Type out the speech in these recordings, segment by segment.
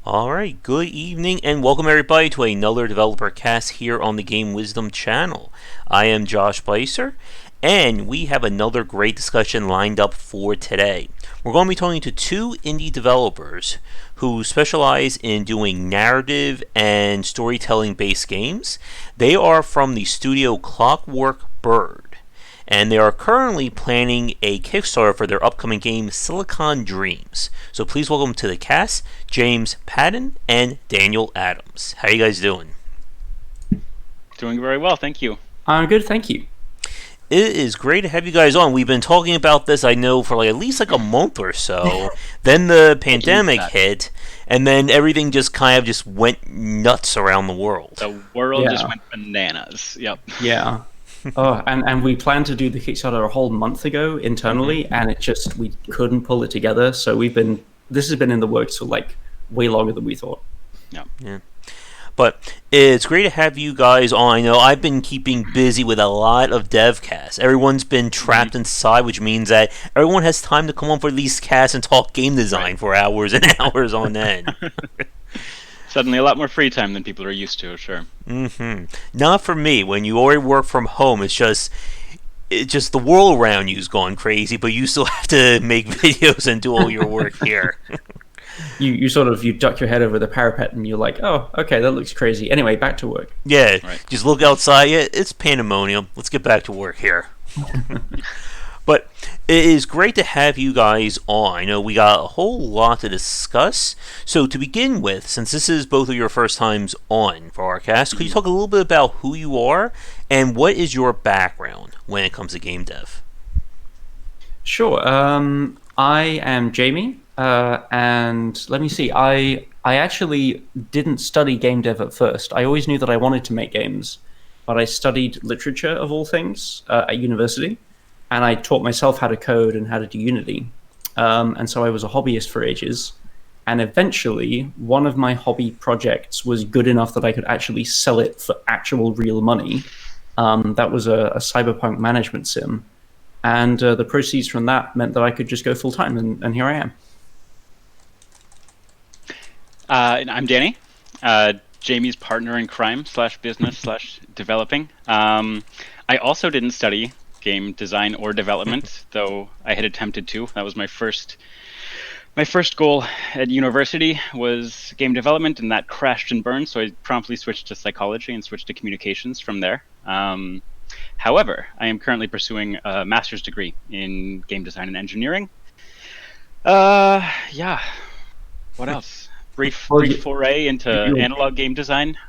Alright, good evening and welcome everybody to another developer cast here on the Game Wisdom channel. I am Josh Beiser and we have another great discussion lined up for today. We're going to be talking to two indie developers who specialize in doing narrative and storytelling based games. They are from the studio Clockwork, and they are currently planning a Kickstarter for their upcoming game Silicon Dreams. So please welcome to the cast James Patton and Daniel Adams. How you guys doing? Doing very well, thank you. I'm good, thank you. It is great to have you guys on. We've been talking about this, I know, for at least a month or so. Then the pandemic hit, and then everything just kind of went nuts around the world. The world just went bananas. Yep. Yeah. And we planned to do the Kickstarter a whole month ago internally, and we couldn't pull it together. So this has been in the works for way longer than we thought. Yeah. But it's great to have you guys on. I know I've been keeping busy with a lot of dev casts. Everyone's been trapped inside, which means that everyone has time to come on for these casts and talk game design for hours and hours on end. Suddenly a lot more free time than people are used to, sure. Not for me. When you already work from home, it's just the world around you's gone crazy, but you still have to make videos and do all your work here. You duck your head over the parapet and you're like, oh, okay, that looks crazy. Anyway, back to work. Yeah, right. Just look outside. Yeah, it's pandemonium. Let's get back to work here. But it is great to have you guys on. I know we got a whole lot to discuss. So to begin with, since this is both of your first times on for our cast, could you talk a little bit about who you are and what is your background when it comes to game dev? Sure. I am Jamie, and let me see. I actually didn't study game dev at first. I always knew that I wanted to make games, but I studied literature of all things at university. And I taught myself how to code and how to do Unity. And so I was a hobbyist for ages. And eventually, one of my hobby projects was good enough that I could actually sell it for actual real money. That was a cyberpunk management sim. And the proceeds from that meant that I could just go full-time, and here I am. I'm Danny, Jamie's partner in crime /business/developing. I also didn't study game design or development, though I had attempted to. That was my first goal at university was game development, and that crashed and burned, so I promptly switched to psychology and switched to communications from there. However, I am currently pursuing a master's degree in game design and engineering. Yeah. What else? Brief foray into analog game design.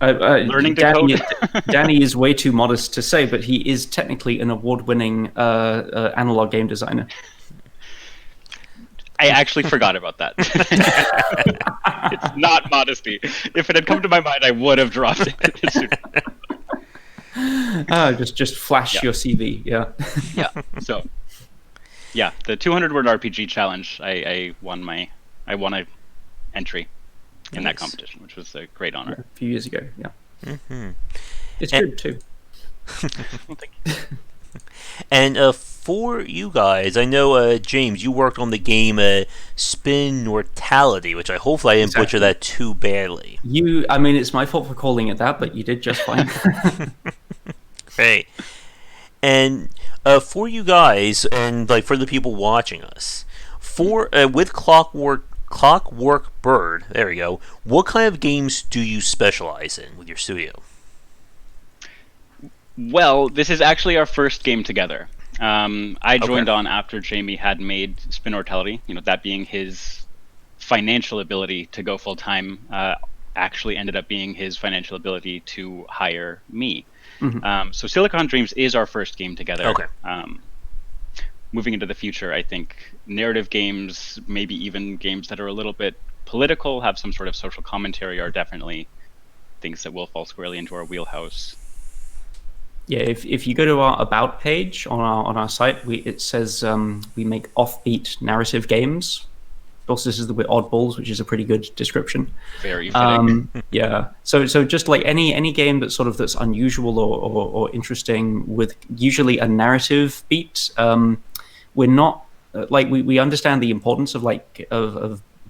Learning to code. Danny is way too modest to say, but he is technically an award-winning analog game designer. I actually forgot about that. It's not modesty. If it had come to my mind, I would have dropped it. Just flash your CV. Yeah. Yeah. So, yeah, the 200-word RPG challenge. I won an entry in that competition, which was a great honor. Yeah, a few years ago, yeah. It's good too. Well, thank you. And for you guys, I know, James, you worked on the game Spin Mortality, which hopefully I didn't butcher that too badly. It's my fault for calling it that, but you did just fine. Great. And for you guys, and for the people watching us, with Clockwork Bird, there we go. What kind of games do you specialize in with your studio? Well, this is actually our first game together. I joined on after Jamie had made Spin Mortality, that being his financial ability to go full time, actually ended up being his financial ability to hire me. So Silicon Dreams is our first game together. Okay. Moving into the future, I think narrative games, maybe even games that are a little bit political, have some sort of social commentary, are definitely things that will fall squarely into our wheelhouse. Yeah, if you go to our About page on our site, it says we make offbeat narrative games. Also, this is the Oddballs, which is a pretty good description. Very fitting. Yeah. So just like any game that's that's unusual or interesting with usually a narrative beat. We're not we understand the importance of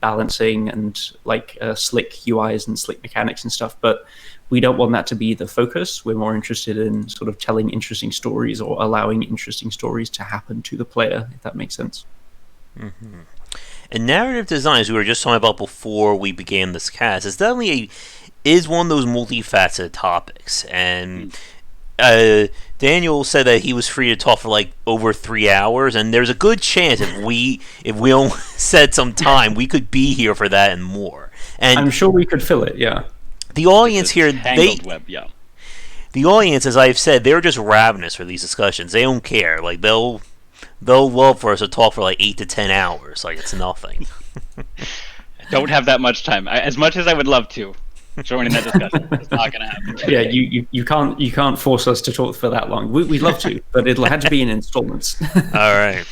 balancing and like slick UIs and slick mechanics and stuff, but we don't want that to be the focus. We're more interested in sort of telling interesting stories or allowing interesting stories to happen to the player, if that makes sense. Mm-hmm. And narrative design, as we were just talking about before we began this cast, is definitely is one of those multifaceted topics. And Daniel said that he was free to talk for like over 3 hours, and there's a good chance if we all set some time, we could be here for that and more. And I'm sure we could fill it. Yeah. The audience here, web, yeah. The audience, as I've said, they're just ravenous for these discussions. They don't care. Like they'll love for us to talk for like 8 to 10 hours. Like it's nothing. I don't have that much time. As much as I would love to join in that discussion, it's not going to happen. Yeah, you can't force us to talk for that long. We'd love to, but it'll have to be in installments. All right.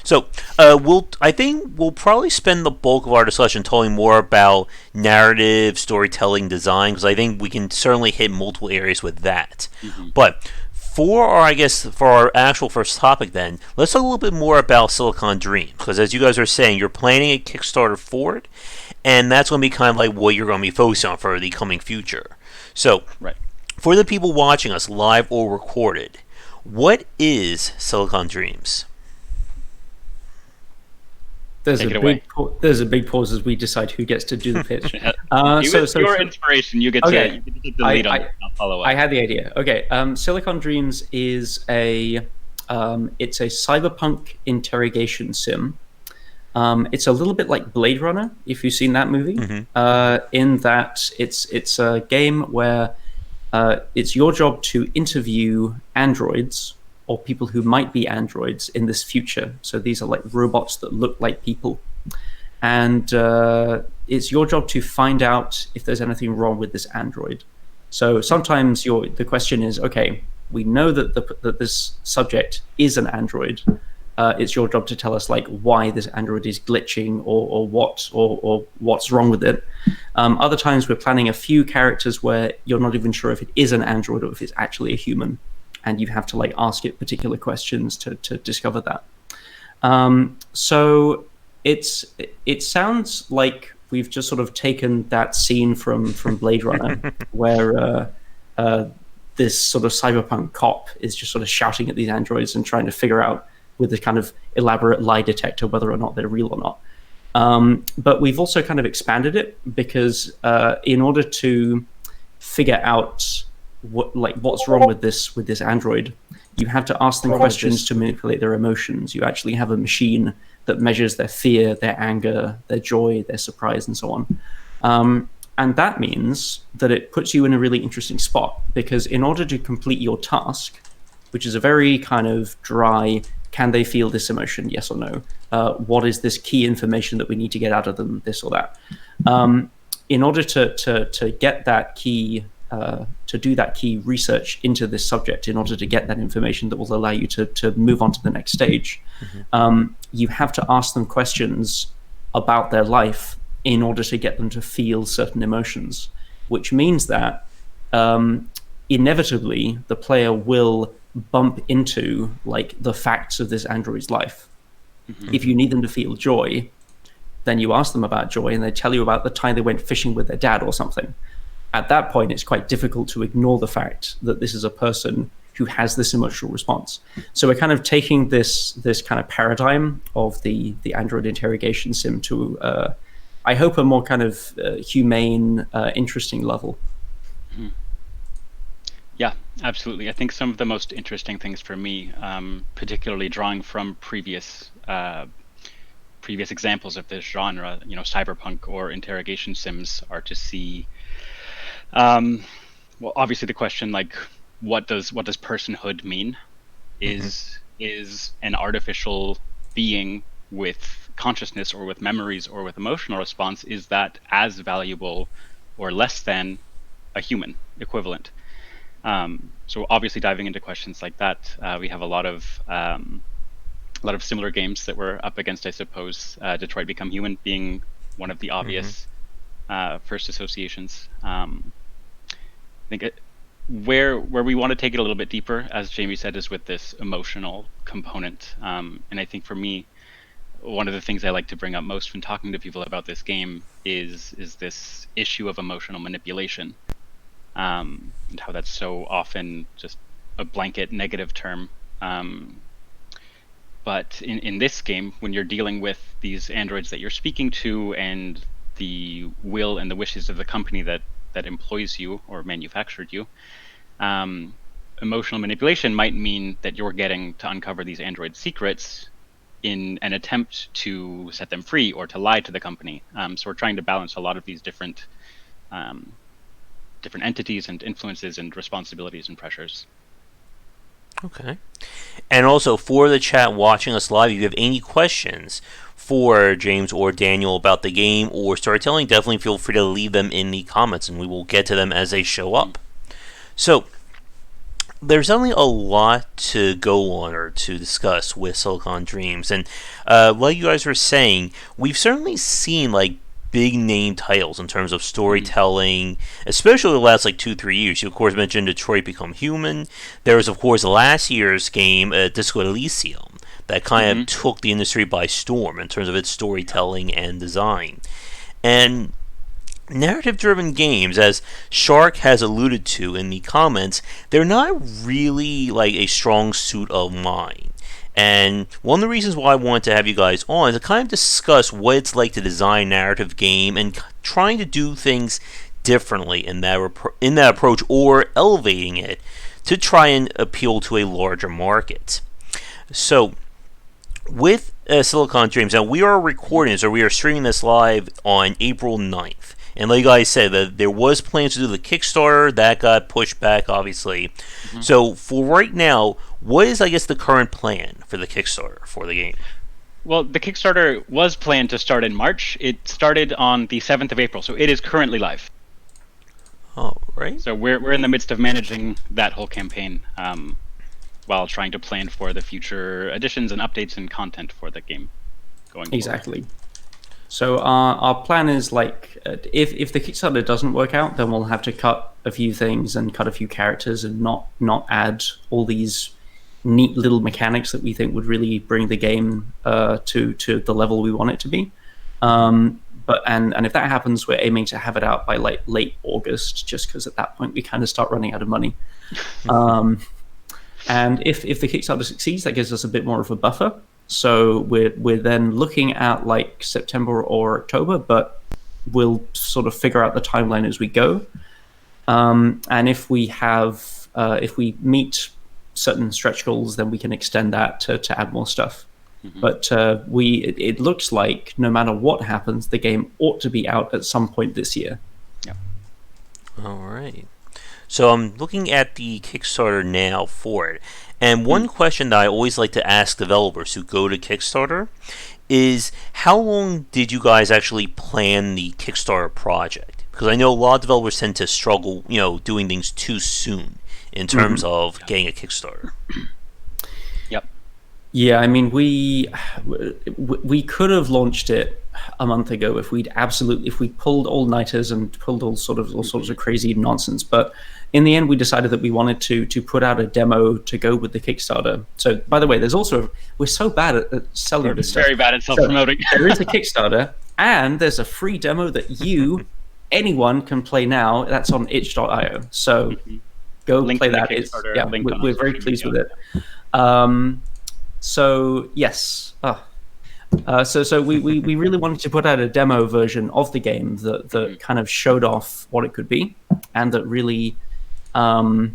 So I think we'll probably spend the bulk of our discussion talking more about narrative, storytelling, design, because I think we can certainly hit multiple areas with that. Mm-hmm. But for our actual first topic, then let's talk a little bit more about Silicon Dreams, because as you guys are saying, you're planning a Kickstarter for it, and that's going to be kind of like what you're going to be focused on for the coming future. So, right. For the people watching us live or recorded, what is Silicon Dreams? There's a big pause as we decide who gets to do the pitch. Your inspiration. You get to take the lead on it. I'll follow up. I had the idea. Okay. Silicon Dreams is it's a cyberpunk interrogation sim. It's a little bit like Blade Runner, if you've seen that movie. Mm-hmm. In that it's a game where it's your job to interview androids or people who might be androids in this future. So these are like robots that look like people. And it's your job to find out if there's anything wrong with this android. So sometimes the question is, okay, we know that this subject is an android. It's your job to tell us like why this android is glitching or what's wrong with it. Other times we're planning a few characters where you're not even sure if it is an android or if it's actually a human. And you have to like ask it particular questions to discover that. So it sounds like we've just sort of taken that scene from Blade Runner, where this sort of cyberpunk cop is just sort of shouting at these androids and trying to figure out with this kind of elaborate lie detector whether or not they're real or not. But we've also kind of expanded it because in order to figure out what's wrong with this android, you have to ask them questions to manipulate their emotions. You actually have a machine that measures their fear, their anger, their joy, their surprise, and so on. And that means that it puts you in a really interesting spot, because in order to complete your task, which is a very kind of dry, can they feel this emotion, yes or no? What is this key information that we need to get out of them, this or that? In order to get that key to do that key research into this subject, in order to get that information that will allow you to move on to the next stage, you have to ask them questions about their life in order to get them to feel certain emotions, which means that inevitably the player will bump into like the facts of this android's life. If you need them to feel joy, then you ask them about joy and they tell you about the time they went fishing with their dad or something. At that point, it's quite difficult to ignore the fact that this is a person who has this emotional response. So we're kind of taking this kind of paradigm of the Android interrogation sim to, I hope, a more kind of humane, interesting level. Yeah, absolutely. I think some of the most interesting things for me, particularly drawing from previous examples of this genre, cyberpunk or interrogation sims, are to see. Well, obviously the question, like, what does personhood mean? Is an artificial being with consciousness or with memories or with emotional response, is that as valuable or less than a human equivalent? So obviously diving into questions like that, we have a lot of similar games that we're up against, I suppose. Detroit Become Human being one of the obvious first associations. I think where we want to take it a little bit deeper, as Jamie said, is with this emotional component. And I think for me, one of the things I like to bring up most when talking to people about this game is this issue of emotional manipulation, and how that's so often just a blanket negative term. But in this game, when you're dealing with these androids that you're speaking to and the will and the wishes of the company that employs you or manufactured you, emotional manipulation might mean that you're getting to uncover these android secrets in an attempt to set them free or to lie to the company. So we're trying to balance a lot of these different entities and influences and responsibilities and pressures. Okay. And also, for the chat watching us live, if you have any questions for James or Daniel about the game or storytelling, definitely feel free to leave them in the comments, and we will get to them as they show up. So, there's only a lot to go on or to discuss with Silicon Dreams, and like you guys were saying, we've certainly seen like big name titles in terms of storytelling, especially the last like 2-3 years. You of course mentioned Detroit Become Human. There was of course last year's game, Disco Elysium, that kind of took the industry by storm in terms of its storytelling and design. And narrative-driven games, as Shark has alluded to in the comments, they're not really like a strong suit of mine. And one of the reasons why I wanted to have you guys on is to kind of discuss what it's like to design a narrative game and trying to do things differently in that approach, or elevating it to try and appeal to a larger market. So, with Silicon Dreams, now we are recording this, or we are streaming this live on April 9th. And like you guys said, that there was plans to do the Kickstarter. That got pushed back, obviously. So for right now, what is, I guess, the current plan for the Kickstarter for the game? Well, the Kickstarter was planned to start in March. It started on the 7th of April, so it is currently live. Oh, right. So we're in the midst of managing that whole campaign, while trying to plan for the future additions and updates and content for the game going forward. Exactly. So our plan is like, if the Kickstarter doesn't work out, then we'll have to cut a few things and cut a few characters and not add all these neat little mechanics that we think would really bring the game to the level we want it to be. But if that happens, we're aiming to have it out by like late August, just because at that point we kind of start running out of money. And if the Kickstarter succeeds, that gives us a bit more of a buffer. So we're then looking at like September or October, but we'll sort of figure out the timeline as we go. And if we meet certain stretch goals, then we can extend that to add more stuff. But it looks like no matter what happens, the game ought to be out at some point this year. Yeah. All right. So I'm looking at the Kickstarter now for it. And one question that I always like to ask developers who go to Kickstarter is, how long did you guys actually plan the Kickstarter project? Because I know a lot of developers tend to struggle, doing things too soon in terms of getting a Kickstarter. Yep. Yeah, I mean, we could have launched it a month ago if we pulled all-nighters and pulled all sorts of crazy nonsense. But in the end, we decided that we wanted to put out a demo to go with the Kickstarter. So, by the way, we're so bad at selling this stuff. Very bad at self-promoting. So, there is a Kickstarter, and there's a free demo that anyone can play now. That's on itch.io. So go Link play in the that. Kickstarter, We're very pleased with it. So yes. So we really wanted to put out a demo version of the game that kind of showed off what it could be, and that really that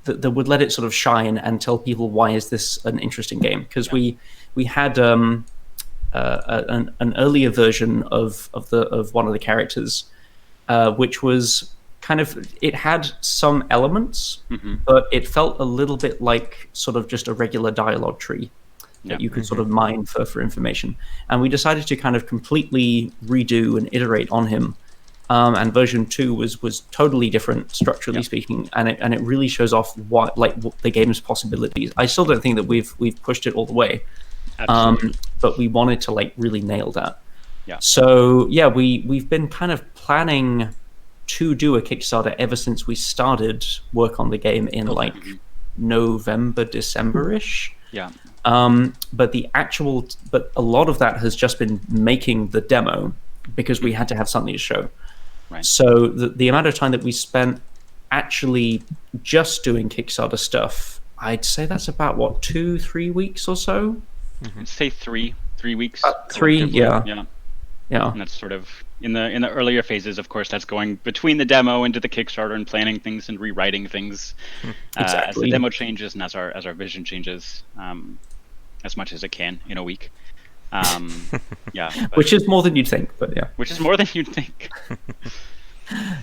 would let it sort of shine and tell people why is this an interesting game. Because we had an earlier version of one of the characters, which was it had some elements, but it felt a little bit like sort of just a regular dialogue tree that you could sort of mine for information. And we decided to kind of completely redo and iterate on him. And version 2 was totally different structurally speaking, and it really shows off what the game's possibilities. I still don't think that we've pushed it all the way, but we wanted to really nail that. Yeah. So yeah, we've been kind of planning to do a Kickstarter ever since we started work on the game in November, December-ish. Yeah. But a lot of that has just been making the demo because we had to have something to show. Right. So the amount of time that we spent actually just doing Kickstarter stuff, I'd say that's about, what, 2-3 weeks or so? I'd say three weeks. 3, collectively. yeah. And that's sort of in the earlier phases. Of course, that's going between the demo into the Kickstarter and planning things and rewriting things as Exactly. the demo changes and as our vision changes, as much as it can in a week. Which is more than you'd think, but yeah. Which is more than you'd think.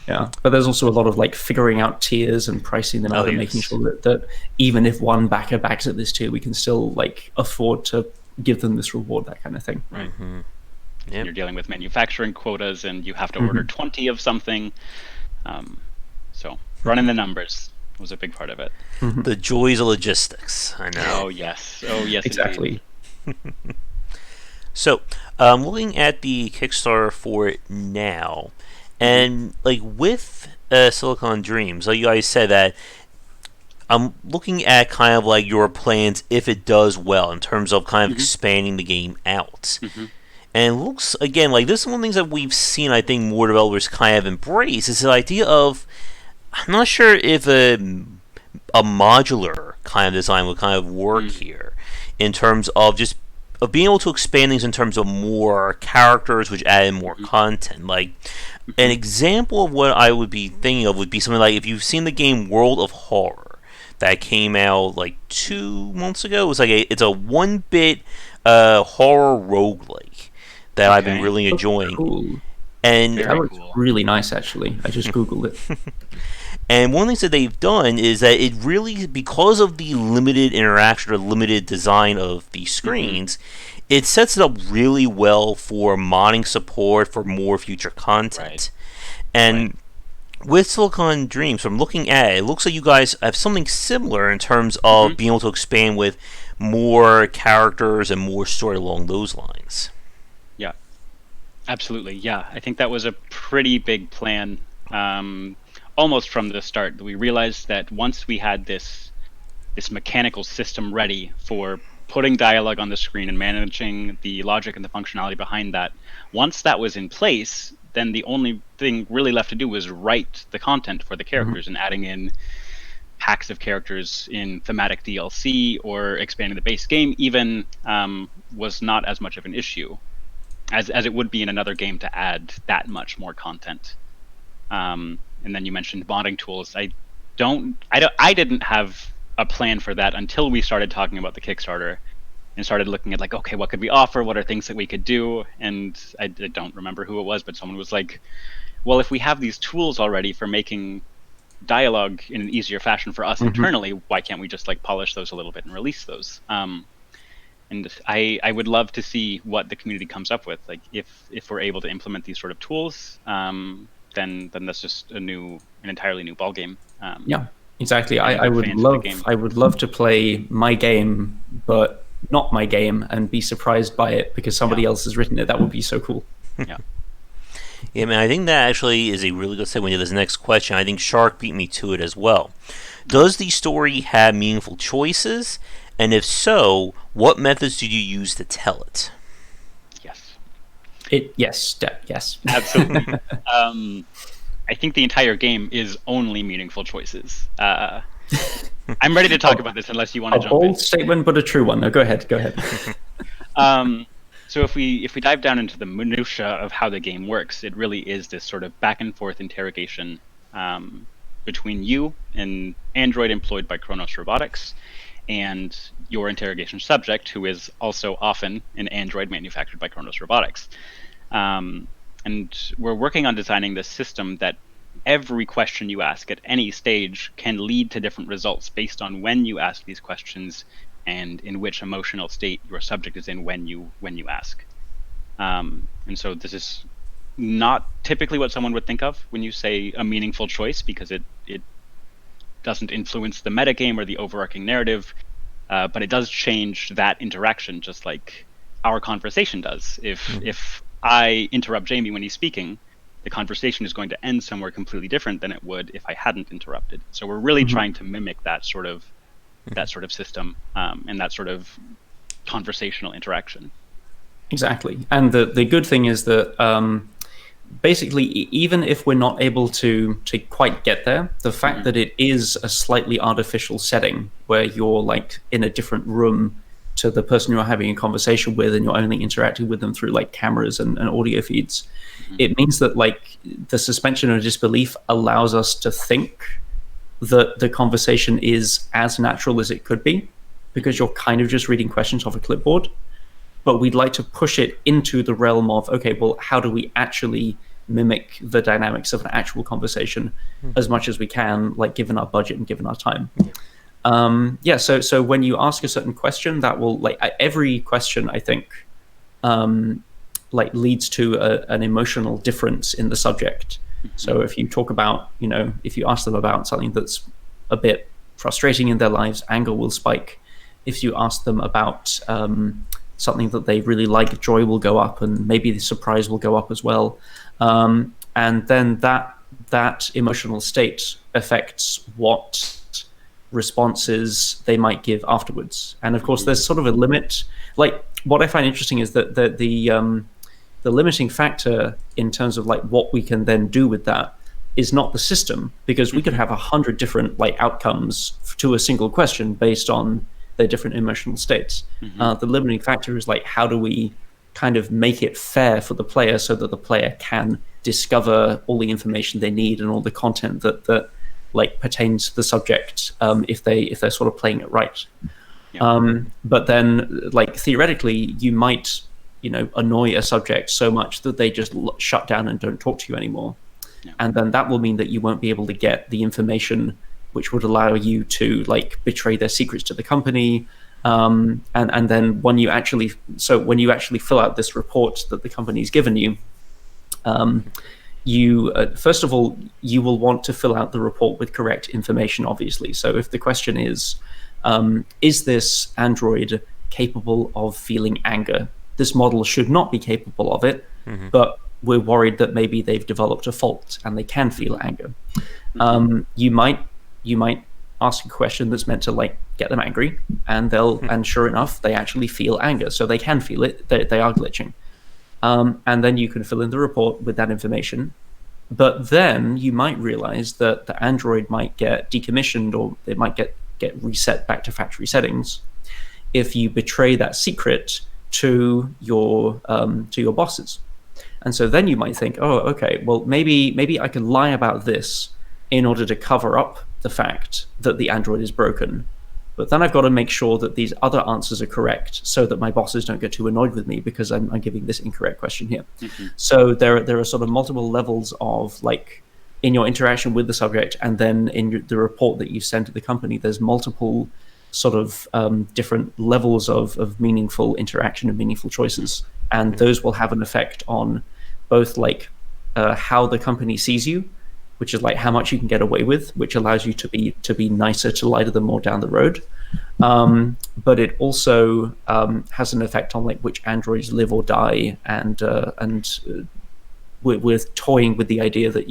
Yeah, but there's also a lot of like figuring out tiers and pricing them out and making sure that even if one backer backs at this tier, we can still like afford to give them this reward, that kind of thing. Right. Yep. You're dealing with manufacturing quotas, and you have to order 20 of something. So running the numbers was a big part of it. The joys of logistics. I know. Oh yes, exactly. So, looking at the Kickstarter for it now, and like with Silicon Dreams, like you guys said that. I'm looking at kind of like your plans if it does well in terms of kind of expanding the game out. And it looks, again, like this is one of the things that we've seen, I think, more developers kind of embrace, is the idea of, I'm not sure if a modular kind of design would kind of work here, in terms of just of being able to expand things in terms of more characters, which add in more content. Like, an example of what I would be thinking of would be something like, if you've seen the game World of Horror, that came out like 2 months ago. It was like it's a 1-bit horror roguelike that I've been really enjoying. Cool. And that looks really nice, actually. I just Googled it. And one of the things that they've done is that it really, because of the limited interaction or limited design of the screens, it sets it up really well for modding support for more future content. And with Silicon Dreams, from looking at it, it looks like you guys have something similar in terms of being able to expand with more characters and more story along those lines. Yeah, absolutely. Yeah, I think that was a pretty big plan, almost from the start. We realized that once we had this mechanical system ready for putting dialogue on the screen and managing the logic and the functionality behind that, once that was in place, then the only thing really left to do was write the content for the characters, and adding in packs of characters in thematic DLC or expanding the base game even was not as much of an issue as it would be in another game to add that much more content. And then you mentioned modding tools. I didn't have a plan for that until we started talking about the Kickstarter and started looking at, like, okay, what could we offer? What are things that we could do? And I don't remember who it was, but someone was like, well, if we have these tools already for making dialogue in an easier fashion for us internally, why can't we just like polish those a little bit and release those? And I would love to see what the community comes up with. Like, if we're able to implement these sort of tools, then that's just an entirely new ballgame. Yeah, exactly. I would love to play my game, but not my game, and be surprised by it because somebody else has written it. That would be so cool. Yeah, man, I think that actually is a really good segue into this next question. I think Shark beat me to it as well. Does the story have meaningful choices? And if so, what methods did you use to tell it? Yes. Absolutely. I think the entire game is only meaningful choices. I'm ready to talk about this unless you want to jump in. A bold statement, but a true one. No, go ahead. So if we dive down into the minutia of how the game works, it really is this sort of back and forth interrogation between you, an android employed by Kronos Robotics, and your interrogation subject, who is also often an android manufactured by Kronos Robotics. And we're working on designing this system that every question you ask at any stage can lead to different results based on when you ask these questions and in which emotional state your subject is in when you ask. And so this is not typically what someone would think of when you say a meaningful choice, because it doesn't influence the metagame or the overarching narrative, but it does change that interaction, just like our conversation does. If I interrupt Jamie when he's speaking, the conversation is going to end somewhere completely different than it would if I hadn't interrupted. So we're really trying to mimic that sort of system, and that sort of conversational interaction. Exactly. And the good thing is that basically, even if we're not able to quite get there, the fact that it is a slightly artificial setting where you're like in a different room to the person you're having a conversation with, and you're only interacting with them through like cameras and audio feeds, it means that like the suspension of disbelief allows us to think that the conversation is as natural as it could be, because you're kind of just reading questions off a clipboard. But we'd like to push it into the realm of, okay, well, how do we actually mimic the dynamics of an actual conversation as much as we can, like given our budget and given our time? So when you ask a certain question, that will, like, every question, I think, like leads to an emotional difference in the subject. So if you talk about, if you ask them about something that's a bit frustrating in their lives, anger will spike. If you ask them about something that they really like, joy will go up, and maybe the surprise will go up as well. And then that emotional state affects what responses they might give afterwards. And of course, there's sort of a limit. Like, what I find interesting is that the limiting factor in terms of like what we can then do with that is not the system, because we could have 100 different like outcomes to a single question based on their different emotional states. The limiting factor is like, how do we kind of make it fair for the player so that the player can discover all the information they need and all the content that like pertains to the subject, if they're sort of playing it right. But then, like, theoretically, you might annoy a subject so much that they just shut down and don't talk to you anymore. And then that will mean that you won't be able to get the information which would allow you to like betray their secrets to the company. And then when you actually fill out this report that the company's given you, you first of all, you will want to fill out the report with correct information, obviously. So if the question is this android capable of feeling anger? This model should not be capable of it, but we're worried that maybe they've developed a fault and they can feel anger. You might ask a question that's meant to like get them angry, and and sure enough, they actually feel anger, so they can feel it. They are glitching, and then you can fill in the report with that information. But then you might realize that the Android might get decommissioned, or it might get reset back to factory settings if you betray that secret to your bosses. And so then you might think, oh, okay, well, maybe I can lie about this in order to cover up the fact that the Android is broken. But then I've got to make sure that these other answers are correct so that my bosses don't get too annoyed with me because I'm giving this incorrect question here. So there are sort of multiple levels of, like, in your interaction with the subject, and then in the report that you send to the company, there's multiple sort of different levels of meaningful interaction and meaningful choices. And those will have an effect on both like how the company sees you, which is like how much you can get away with, which allows you to be nicer, to lie to them more down the road. But it also has an effect on like which androids live or die, and we're toying with the idea that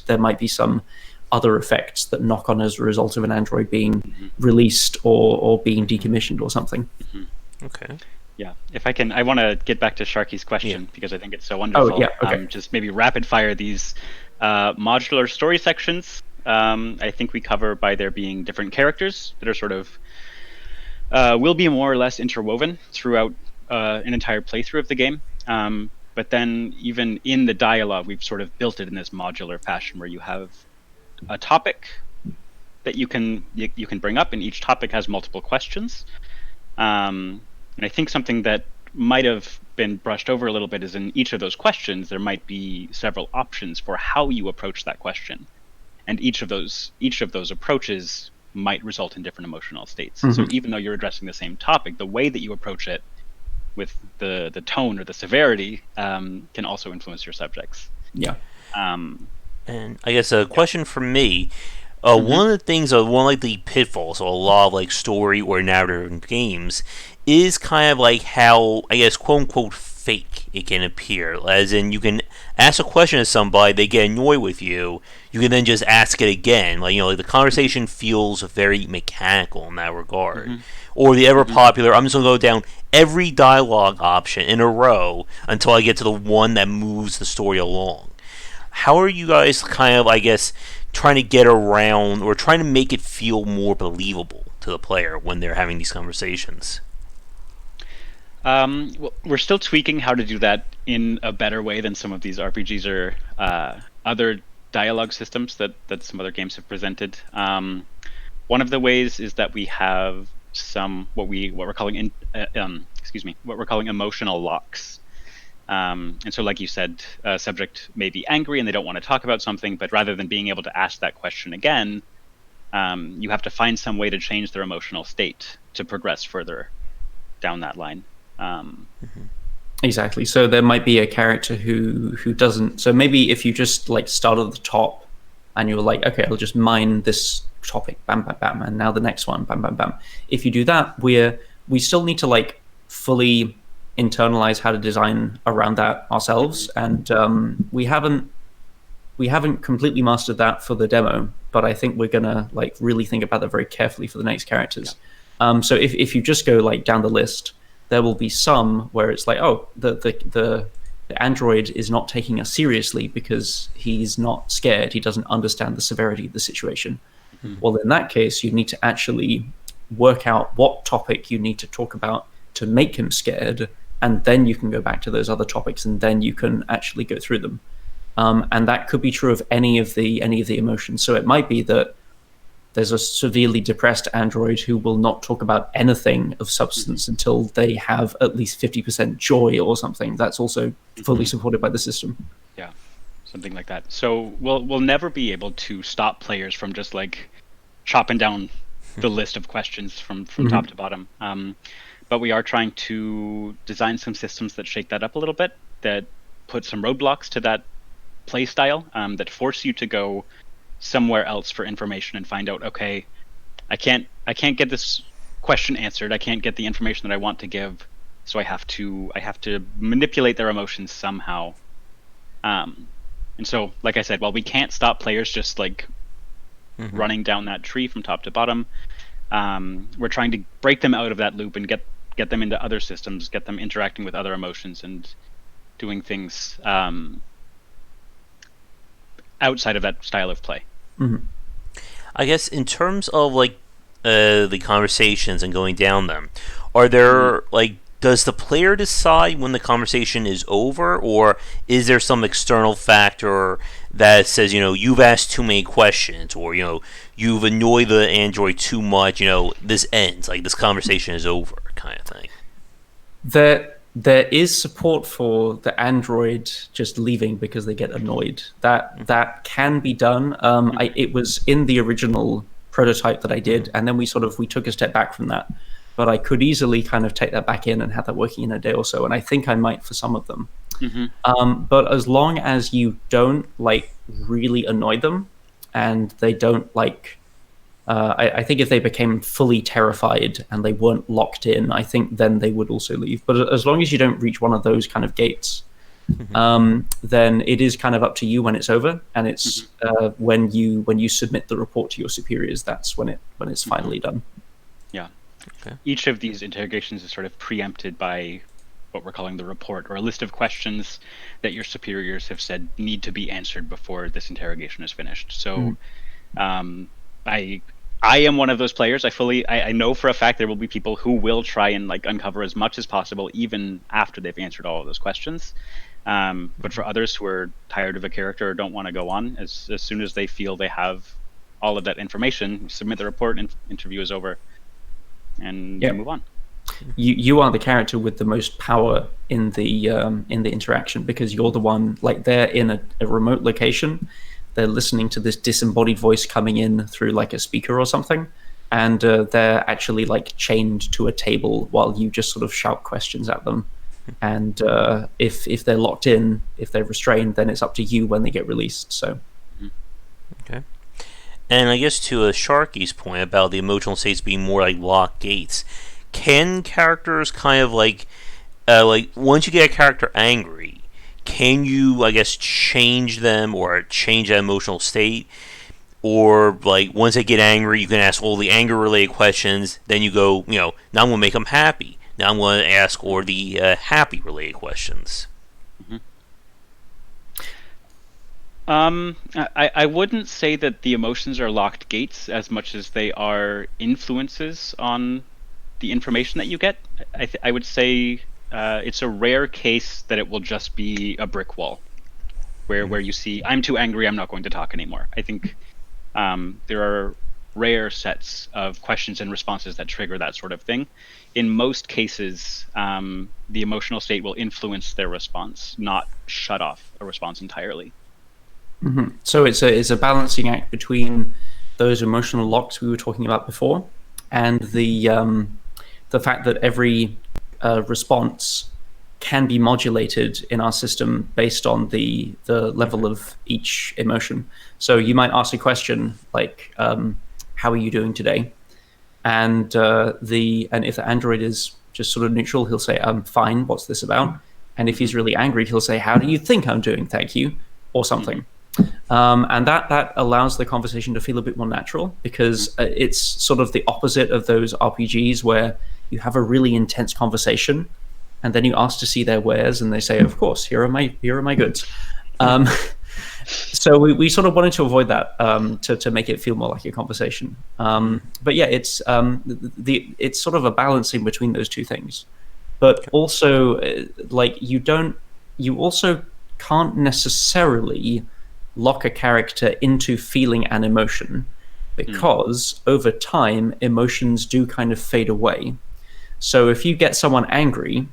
there might be some other effects that knock on as a result of an android being released or being decommissioned or something. Okay. Yeah, if I can, I want to get back to Sharky's question because I think it's so wonderful. Oh, yeah, okay. Just maybe rapid fire these modular story sections. I think we cover by there being different characters that are sort of will be more or less interwoven throughout an entire playthrough of the game. But then even in the dialogue, we've sort of built it in this modular fashion where you have a topic that you can bring up, and each topic has multiple questions. And I think something that might have been brushed over a little bit is in each of those questions, there might be several options for how you approach that question. And each of those approaches might result in different emotional states. So even though you're addressing the same topic, the way that you approach it with the tone or the severity can also influence your subjects. Yeah. And I guess a question for me, one of the things, one of the pitfalls of a lot of like story or narrative games is kind of like how, I guess, quote unquote fake it can appear. As in, you can ask a question to somebody, they get annoyed with you, you can then just ask it again. Like, like the conversation feels very mechanical in that regard. Or the ever popular, I'm just going to go down every dialogue option in a row until I get to the one that moves the story along. How are you guys kind of, I guess, trying to get around or trying to make it feel more believable to the player when they're having these conversations? Well, we're still tweaking how to do that in a better way than some of these RPGs or other dialogue systems that some other games have presented. One of the ways is that we have some what we're calling what we're calling emotional locks. And so, like you said, a subject may be angry and they don't want to talk about something, but rather than being able to ask that question again, you have to find some way to change their emotional state to progress further down that line. Exactly. So there might be a character who doesn't. So maybe if you just like start at the top, and you're like, okay, I'll just mine this topic, bam, bam, bam, and now the next one, bam, bam, bam. If you do that, we still need to like fully internalize how to design around that ourselves, and we haven't completely mastered that for the demo, but I think we're gonna like really think about that very carefully for the next characters. Yeah. So if you just go like down the list, there will be some where it's like, oh, the android is not taking us seriously because he's not scared. He doesn't understand the severity of the situation. Mm-hmm. Well, in that case, you need to actually work out what topic you need to talk about to make him scared, and then you can go back to those other topics, and then you can actually go through them. And that could be true of any of the emotions. So it might be that there's a severely depressed android who will not talk about anything of substance until they have at least 50% joy or something. That's also fully supported by the system. Yeah, something like that. So we'll never be able to stop players from just like chopping down the list of questions from top to bottom. But we are trying to design some systems that shake that up a little bit, that put some roadblocks to that play style, that force you to go somewhere else for information and find out, okay, I can't get this question answered. I can't get the information that I want to give, so I have to manipulate their emotions somehow. And so, like I said, while we can't stop players just like running down that tree from top to bottom, we're trying to break them out of that loop and get them into other systems, get them interacting with other emotions and doing things outside of that style of play. I guess in terms of like the conversations and going down them, are there like, does the player decide when the conversation is over, or is there some external factor that says, you've asked too many questions, or you've annoyed the android too much, this ends, like this conversation is over, kind of thing? There is support for the android just leaving because they get annoyed. That can be done. It was in the original prototype that I did, and then we took a step back from that. But I could easily kind of take that back in and have that working in a day or so, and I think I might for some of them. But as long as you don't like really annoy them, and they don't like, I think if they became fully terrified and they weren't locked in, I think then they would also leave. But as long as you don't reach one of those kind of gates, then it is kind of up to you when it's over, and it's when you submit the report to your superiors, that's when it's finally done. Yeah. Okay. Each of these interrogations is sort of preempted by what we're calling the report, or a list of questions that your superiors have said need to be answered before this interrogation is finished. So I am one of those players. I know for a fact there will be people who will try and like uncover as much as possible even after they've answered all of those questions. But for others who are tired of a character or don't want to go on, as soon as they feel they have all of that information, submit the report and interview is over, and move on. You are the character with the most power in the interaction, because you're the one, like, they're in a remote location, they're listening to this disembodied voice coming in through like a speaker or something, and they're actually like chained to a table while you just sort of shout questions at them. And if they're locked in, if they're restrained, then it's up to you when they get released. So okay. And I guess to Sharky's point about the emotional states being more like locked gates, can characters kind of like once you get a character angry, can you, I guess, change them or change that emotional state? Or like once they get angry, you can ask all the anger related questions, then you go, now I'm gonna make them happy. Now I'm going to ask all the happy related questions. I wouldn't say that the emotions are locked gates as much as they are influences on the information that you get. I would say it's a rare case that it will just be a brick wall, where you see, I'm too angry, I'm not going to talk anymore. I think there are rare sets of questions and responses that trigger that sort of thing. In most cases, the emotional state will influence their response, not shut off a response entirely. Mm-hmm. So it's a balancing act between those emotional locks we were talking about before, and the fact that every response can be modulated in our system based on the level of each emotion. So you might ask a question like, "How are you doing today?" And if the android is just sort of neutral, he'll say, "I'm fine. What's this about?" And if he's really angry, he'll say, "How do you think I'm doing? Thank you," or something. And that allows the conversation to feel a bit more natural, because it's sort of the opposite of those RPGs where you have a really intense conversation and then you ask to see their wares and they say, "Of course, here are my goods." So we sort of wanted to avoid that, to make it feel more like a conversation. But yeah, it's sort of a balancing between those two things. But also, you also can't necessarily lock a character into feeling an emotion, because over time emotions do kind of fade away. So if you get someone angry,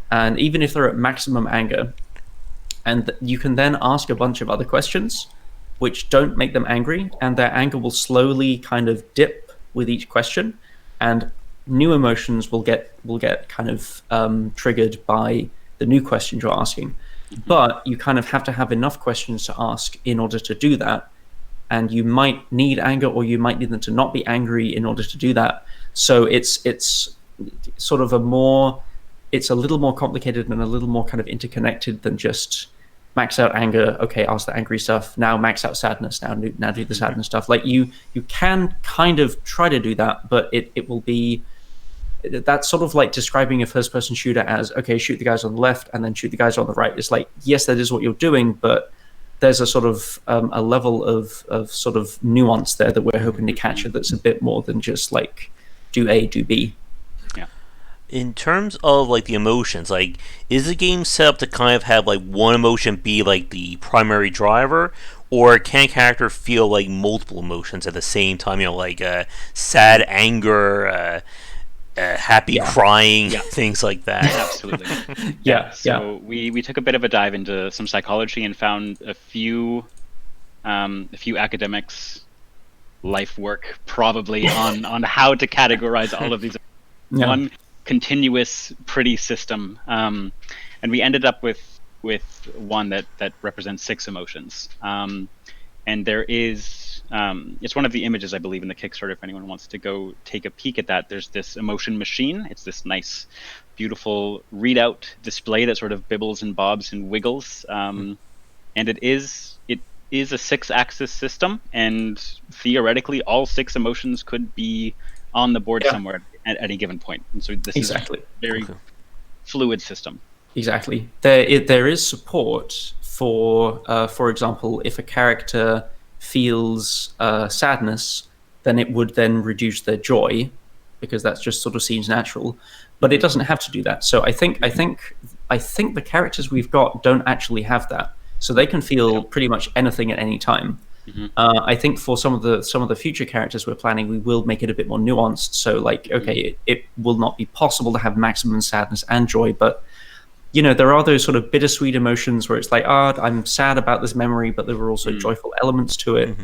and even if they're at maximum anger, and you can then ask a bunch of other questions which don't make them angry, and their anger will slowly kind of dip with each question, and new emotions will get kind of triggered by the new questions you're asking. But you kind of have to have enough questions to ask in order to do that. And you might need anger, or you might need them to not be angry in order to do that. So it's sort of it's a little more complicated and a little more kind of interconnected than just max out anger. Okay, ask the angry stuff. Now max out sadness. Now do the sadness stuff. Like you can kind of try to do that, but it will be, that's sort of like describing a first-person shooter as, okay, shoot the guys on the left and then shoot the guys on the right. It's like, yes, that is what you're doing, but there's a sort of a level of sort of nuance there that we're hoping to capture that's a bit more than just like do A, do B. Yeah. In terms of like the emotions, like, is the game set up to kind of have like one emotion be like the primary driver, or can a character feel like multiple emotions at the same time? Like sad anger, happy crying, things like that. Absolutely. So we took a bit of a dive into some psychology and found a few academics' life work probably on how to categorize all of these. One continuous pretty system, and we ended up with one that represents 6 emotions, and there is it's one of the images, I believe, in the Kickstarter. If anyone wants to go take a peek at that, there's this emotion machine. It's this nice, beautiful readout display that sort of bibbles and bobs and wiggles, and it is a 6-axis system, and theoretically all 6 emotions could be on the board somewhere at any given point. And so this is a very fluid system. Exactly. There is support for example, if a character feels sadness, then it would then reduce their joy, because that's just sort of seems natural. But it doesn't have to do that. So I think the characters we've got don't actually have that. So they can feel pretty much anything at any time. I think for some of the future characters we're planning, we will make it a bit more nuanced. So like, okay, it will not be possible to have maximum sadness and joy, but there are those sort of bittersweet emotions where it's like, I'm sad about this memory, but there were also joyful elements to it.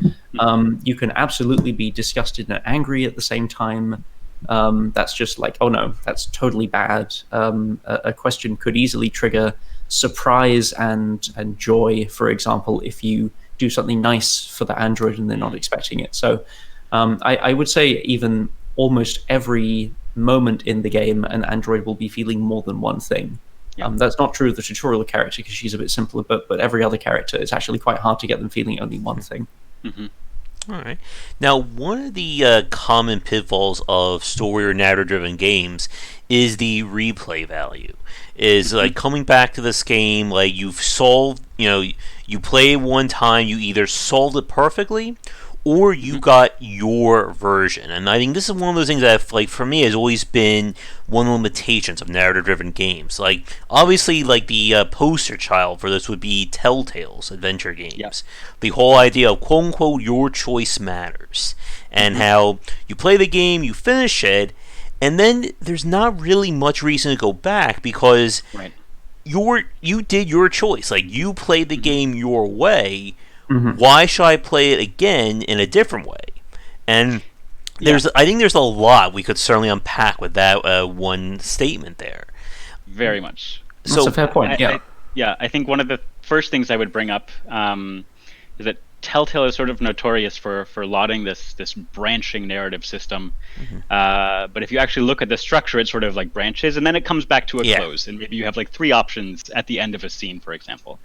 You can absolutely be disgusted and angry at the same time. That's just like, oh no, that's totally bad. A question could easily trigger surprise and joy, for example, if you do something nice for the android and they're not expecting it. So I would say even almost every moment in the game, an android will be feeling more than one thing. That's not true of the tutorial character because she's a bit simpler, but every other character, it's actually quite hard to get them feeling only one thing. All right. Now, one of the common pitfalls of story or narrative-driven games is the replay value. Is Hmm. like coming back to this game, like you've solved, you play it one time, you either solved it perfectly, or you Hmm. got your version. And I think this is one of those things that, like, for me, has always been one of the limitations of narrative-driven games. Like, obviously, like the poster child for this would be Telltale's adventure Yeah. games. The whole idea of "quote unquote" your choice matters, and Hmm. how you play the game, you finish it, and then there's not really much reason to go back because Right. you did your choice. Like, you played the Hmm. game your way. Hmm. Why should I play it again in a different way? And Yeah. I think there's a lot we could certainly unpack with that one statement there. Very much. That's a So fair point. Yeah. Yeah, I think one of the first things I would bring up is that Telltale is sort of notorious for lauding this branching narrative system. But if you actually look at the structure, it sort of like branches, and then it comes back to a Yeah. close, and maybe you have like three options at the end of a scene, for example.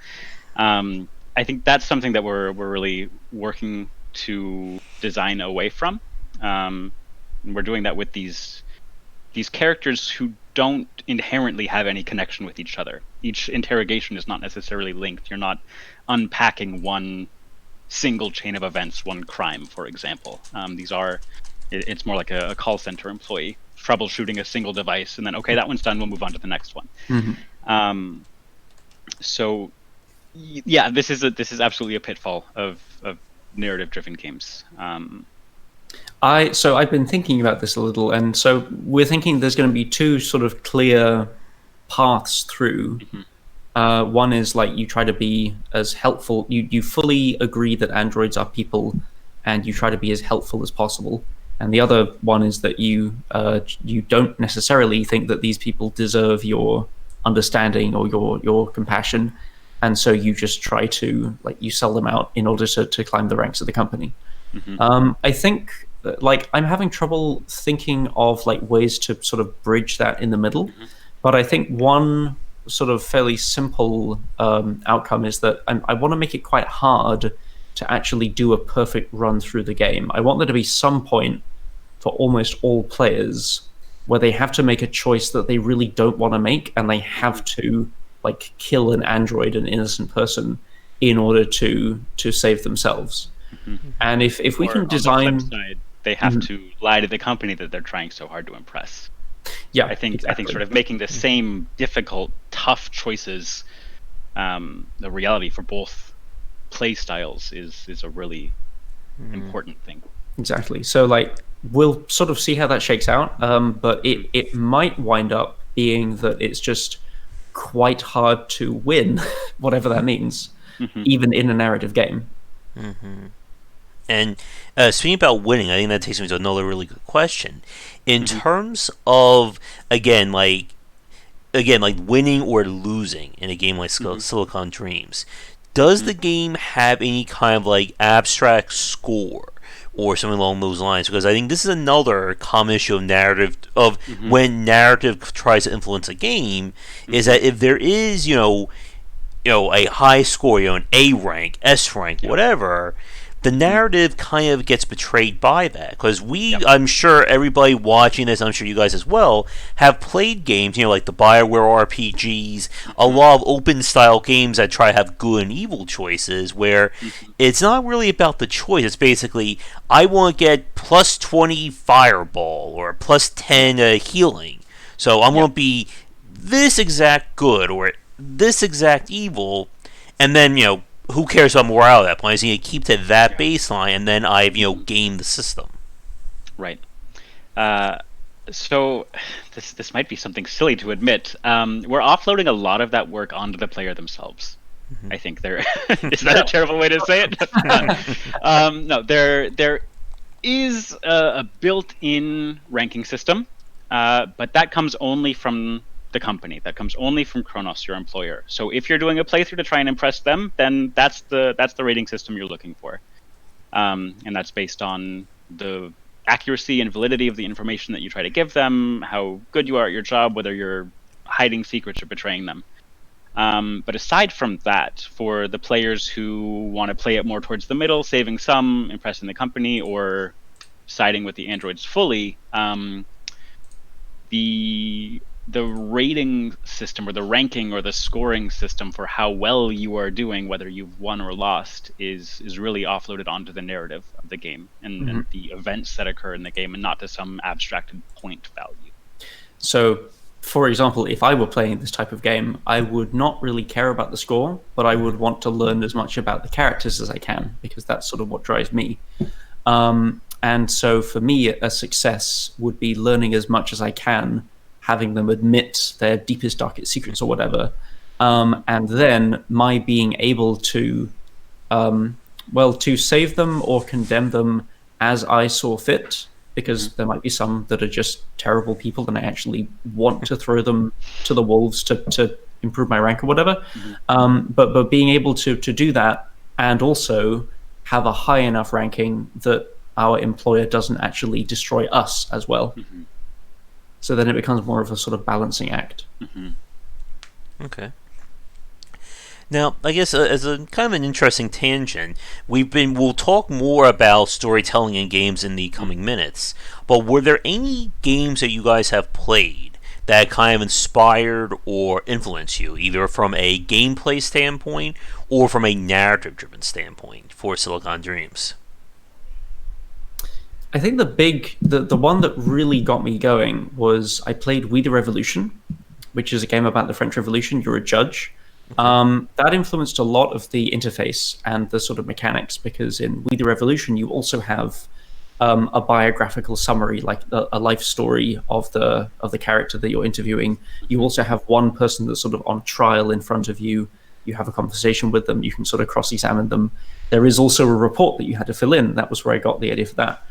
I think that's something that we're really working to design away from. And we're doing that with these characters who don't inherently have any connection with each other. Each interrogation is not necessarily linked. You're not unpacking one single chain of events, one crime, for example. It's more like a call center employee troubleshooting a single device, and then, okay, that one's done, we'll move on to the next one. Hmm. Um, so, yeah, this is absolutely a pitfall of narrative-driven games. I've been thinking about this a little, and so we're thinking there's going to be two sort of clear paths through. Mhm. One is like you try to be as helpful. You fully agree that androids are people, and you try to be as helpful as possible. And the other one is that you don't necessarily think that these people deserve your understanding or your compassion, and so you just try to like you sell them out in order to climb the ranks of the company. Mhm. I think like I'm having trouble thinking of like ways to sort of bridge that in the middle, but I think one sort of fairly simple outcome is that I want to make it quite hard to actually do a perfect run through the game. I want there to be some point for almost all players where they have to make a choice that they really don't want to make, and they have to like kill an android, an innocent person, in order to save themselves. Mhm. And if we Or can on the flip design, side, they have to lie to the company that they're trying so hard to impress. yeah, I think sort exactly. of making the same difficult, tough choices the reality for both play styles is a really important thing. Exactly. So like we'll sort of see how that shakes out. But it might wind up being that it's just quite hard to win, whatever that means, Hmm. even in a narrative game. And speaking about winning, I think that takes me to another really good question. In Hmm. terms of again, like winning or losing in a game like Hmm. Silicon Dreams, does Hmm. the game have any kind of like abstract score or something along those lines? Because I think this is another common issue of narrative of Hmm. when narrative tries to influence a game, is Hmm. that if there is a high score, an A rank, S rank, Yeah. whatever, the Hmm. narrative kind of gets betrayed by that. Because Yeah. I'm sure everybody watching this, I'm sure you guys as well, have played games, like the BioWare RPGs, a Hmm. lot of open style games that try to have good and evil choices, where Hmm. it's not really about the choice. It's basically, I want to get plus 20 fireball or plus 10 healing. So I'm Yeah. going to be this exact good or this exact evil, and then who cares about morale at that point? I just need to keep to that Yeah. baseline, and then I've Mhm. gamed the system. Right. Uh, so this might be something silly to admit. We're offloading a lot of that work onto the player themselves. I think there is that a terrible way to say it. No, there is a built-in ranking system, but that comes only from the company. That comes only from Kronos, your employer. So if you're doing a playthrough to try and impress them, then that's the rating system you're looking for, and that's based on the accuracy and validity of the information that you try to give them, how good you are at your job, whether you're hiding secrets or betraying them. But aside from that, for the players who want to play it more towards the middle, saving some, impressing the company, or siding with the androids fully, the rating system or the ranking or the scoring system for how well you are doing, whether you've won or lost, is really offloaded onto the narrative of the game and the events that occur in the game, and not to some abstracted point value. So, for example, if I were playing this type of game, I would not really care about the score, but I would want to learn as much about the characters as I can, because that's sort of what drives me. And so for me, a success would be learning as much as I can, having them admit their deepest, darkest secrets or whatever. And then my being able to, to save them or condemn them as I saw fit, because there might be some that are just terrible people and I actually want to throw them to the wolves to improve my rank or whatever. But being able to do that and also have a high enough ranking that our employer doesn't actually destroy us as well. So then it becomes more of a sort of balancing act. Okay. Now, I guess as a kind of an interesting tangent, we'll talk more about storytelling in games in the coming minutes. But were there any games that you guys have played that kind of inspired or influenced you, either from a gameplay standpoint or from a narrative-driven standpoint for Silicon Dreams? I think the one that really got me going was I played We the Revolution, which is a game about the French Revolution. You're a judge. That influenced a lot of the interface and the sort of mechanics, because in We the Revolution you also have a biographical summary, like a life story of the character that you're interviewing. You also have one person that's sort of on trial in front of you. You have a conversation with them. You can sort of cross-examine them. There is also a report that you had to fill in. That was where I got the idea for that.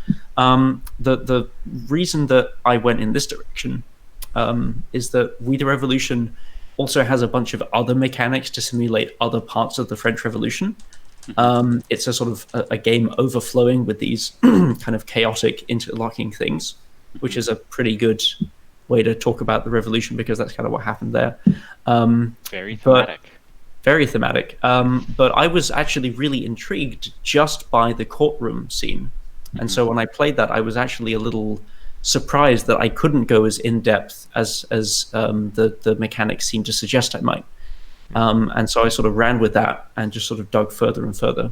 The reason that I went in this direction is that We the Revolution also has a bunch of other mechanics to simulate other parts of the French Revolution. It's a sort of a game overflowing with these kind of chaotic interlocking things, which is a pretty good way to talk about the revolution, because that's kind of what happened there. Very thematic. Very thematic. But I was actually really intrigued just by the courtroom scene. And so when I played that, I was actually a little surprised that I couldn't go as in-depth as the mechanics seemed to suggest I might. And so I sort of ran with that and just sort of dug further and further.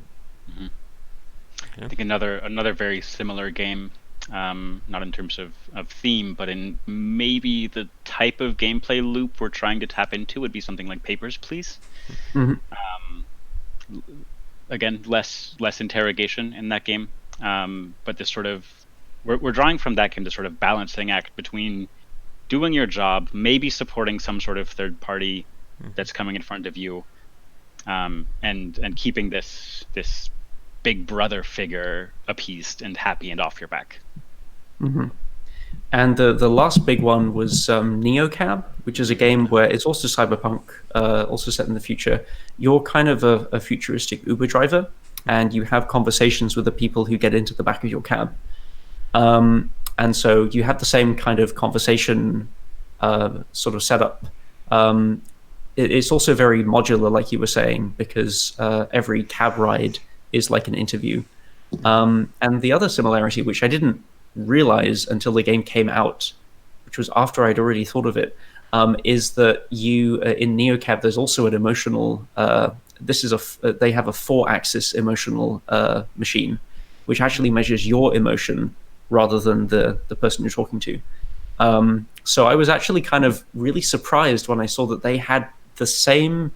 I think another very similar game, not in terms of theme, but in maybe the type of gameplay loop we're trying to tap into, would be something like Papers, Please. Again, less interrogation in that game, but this sort of we're drawing from that game the sort of balancing act between doing your job, maybe supporting some sort of third party that's coming in front of you, and keeping this big brother figure appeased and happy and off your back. And the last big one was Neocab, which is a game where it's also cyberpunk, also set in the future. You're kind of a futuristic Uber driver, and you have conversations with the people who get into the back of your cab. And so you have the same kind of conversation sort of setup. It's also very modular, like you were saying, because every cab ride is like an interview. And the other similarity, which I didn't realize until the game came out, which was after I'd already thought of it, is that you in Neocab there's also an emotional. They have a 4-axis emotional machine, which actually measures your emotion rather than the person you're talking to. So I was actually kind of really surprised when I saw that they had the same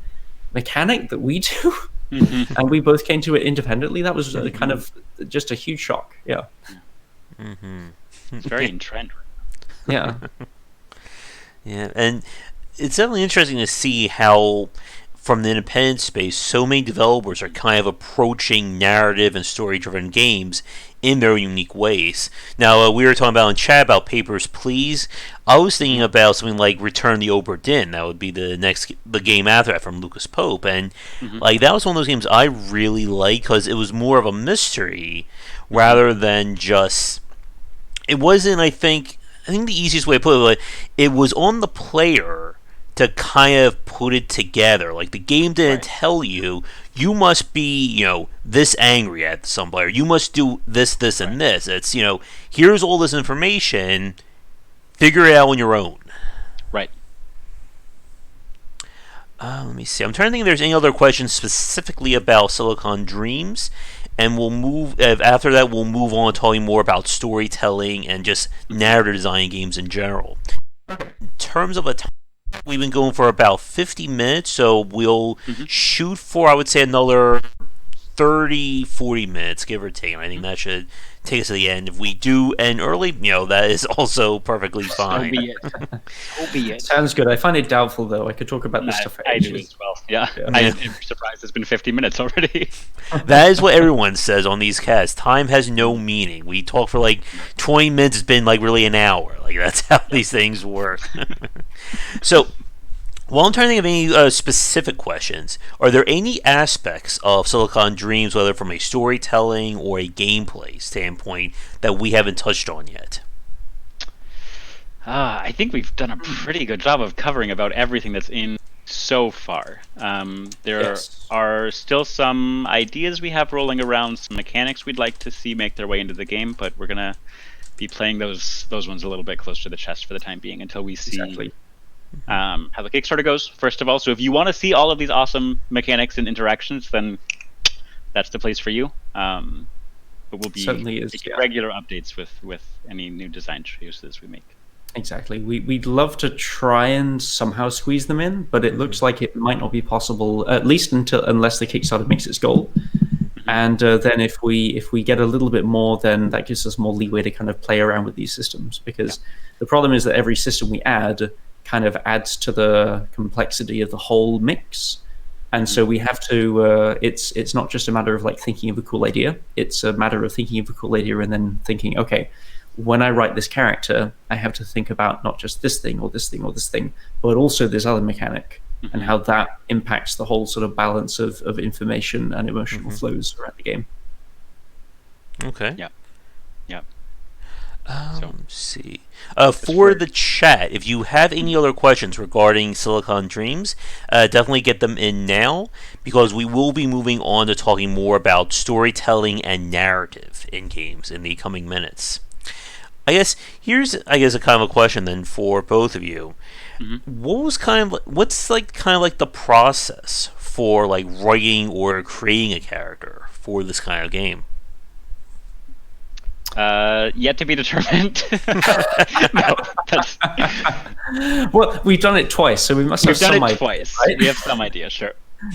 mechanic that we do, and we both came to it independently. That was kind of just a huge shock. Yeah. It's very in trend. Yeah. Yeah, and it's definitely interesting to see how, from the independent space, so many developers are kind of approaching narrative and story-driven games in their unique ways. Now, we were talking about in chat about Papers, Please. I was thinking about something like Return the Obra Dinn. That would be the game after that from Lucas Pope, and like that was one of those games I really liked because it was more of a mystery rather than just. It wasn't. I think the easiest way to put it was on the player to kind of put it together. Like, the game didn't tell you, you must be, this angry at somebody, or you must do this, this, and this. It's, here's all this information, figure it out on your own. Right. Let me see. I'm trying to think if there's any other questions specifically about Silicon Dreams, and we'll move after that. We'll move on talking more about storytelling and just narrative design games in general. In terms of a time, we've been going for about 50 minutes, so we'll shoot for, I would say, another 30, 40 minutes, give or take. And I think that should take us to the end. If we do end early, that is also perfectly fine. So be it. Sounds good. I find it doubtful, though. I could talk about this stuff for I do ages. as well. Yeah. I'm surprised it's been 50 minutes already. That is what everyone says on these casts. Time has no meaning. We talk for like 20 minutes. It's been like really an hour. Like, that's how these things work. So, while I'm trying to think of any specific questions, are there any aspects of Silicon Dreams, whether from a storytelling or a gameplay standpoint, that we haven't touched on yet? I think we've done a pretty good job of covering about everything that's in so far. There are still some ideas we have rolling around, some mechanics we'd like to see make their way into the game, but we're going to be playing those ones a little bit close to the chest for the time being until we see how the Kickstarter goes, first of all. So if you want to see all of these awesome mechanics and interactions, then that's the place for you. But we'll be making regular updates with any new design choices we make. Exactly. We'd love to try and somehow squeeze them in, but it looks like it might not be possible, at least unless the Kickstarter makes its goal. And then if we get a little bit more, then that gives us more leeway to kind of play around with these systems. Because the problem is that every system we add kind of adds to the complexity of the whole mix. And so we have to, it's not just a matter of like thinking of a cool idea. It's a matter of thinking of a cool idea and then thinking, okay, when I write this character, I have to think about not just this thing or this thing or this thing, but also this other mechanic and how that impacts the whole sort of balance of information and emotional flows around the game. Okay. Yeah. Let's see. For the chat, if you have any other questions regarding Silicon Dreams, definitely get them in now, because we will be moving on to talking more about storytelling and narrative in games in the coming minutes. Here's a kind of a question then for both of you. What's the process for like writing or creating a character for this kind of game? Yet to be determined. Well, we've done it twice, so we must have some idea. We've done it twice. Right? We have some idea, sure.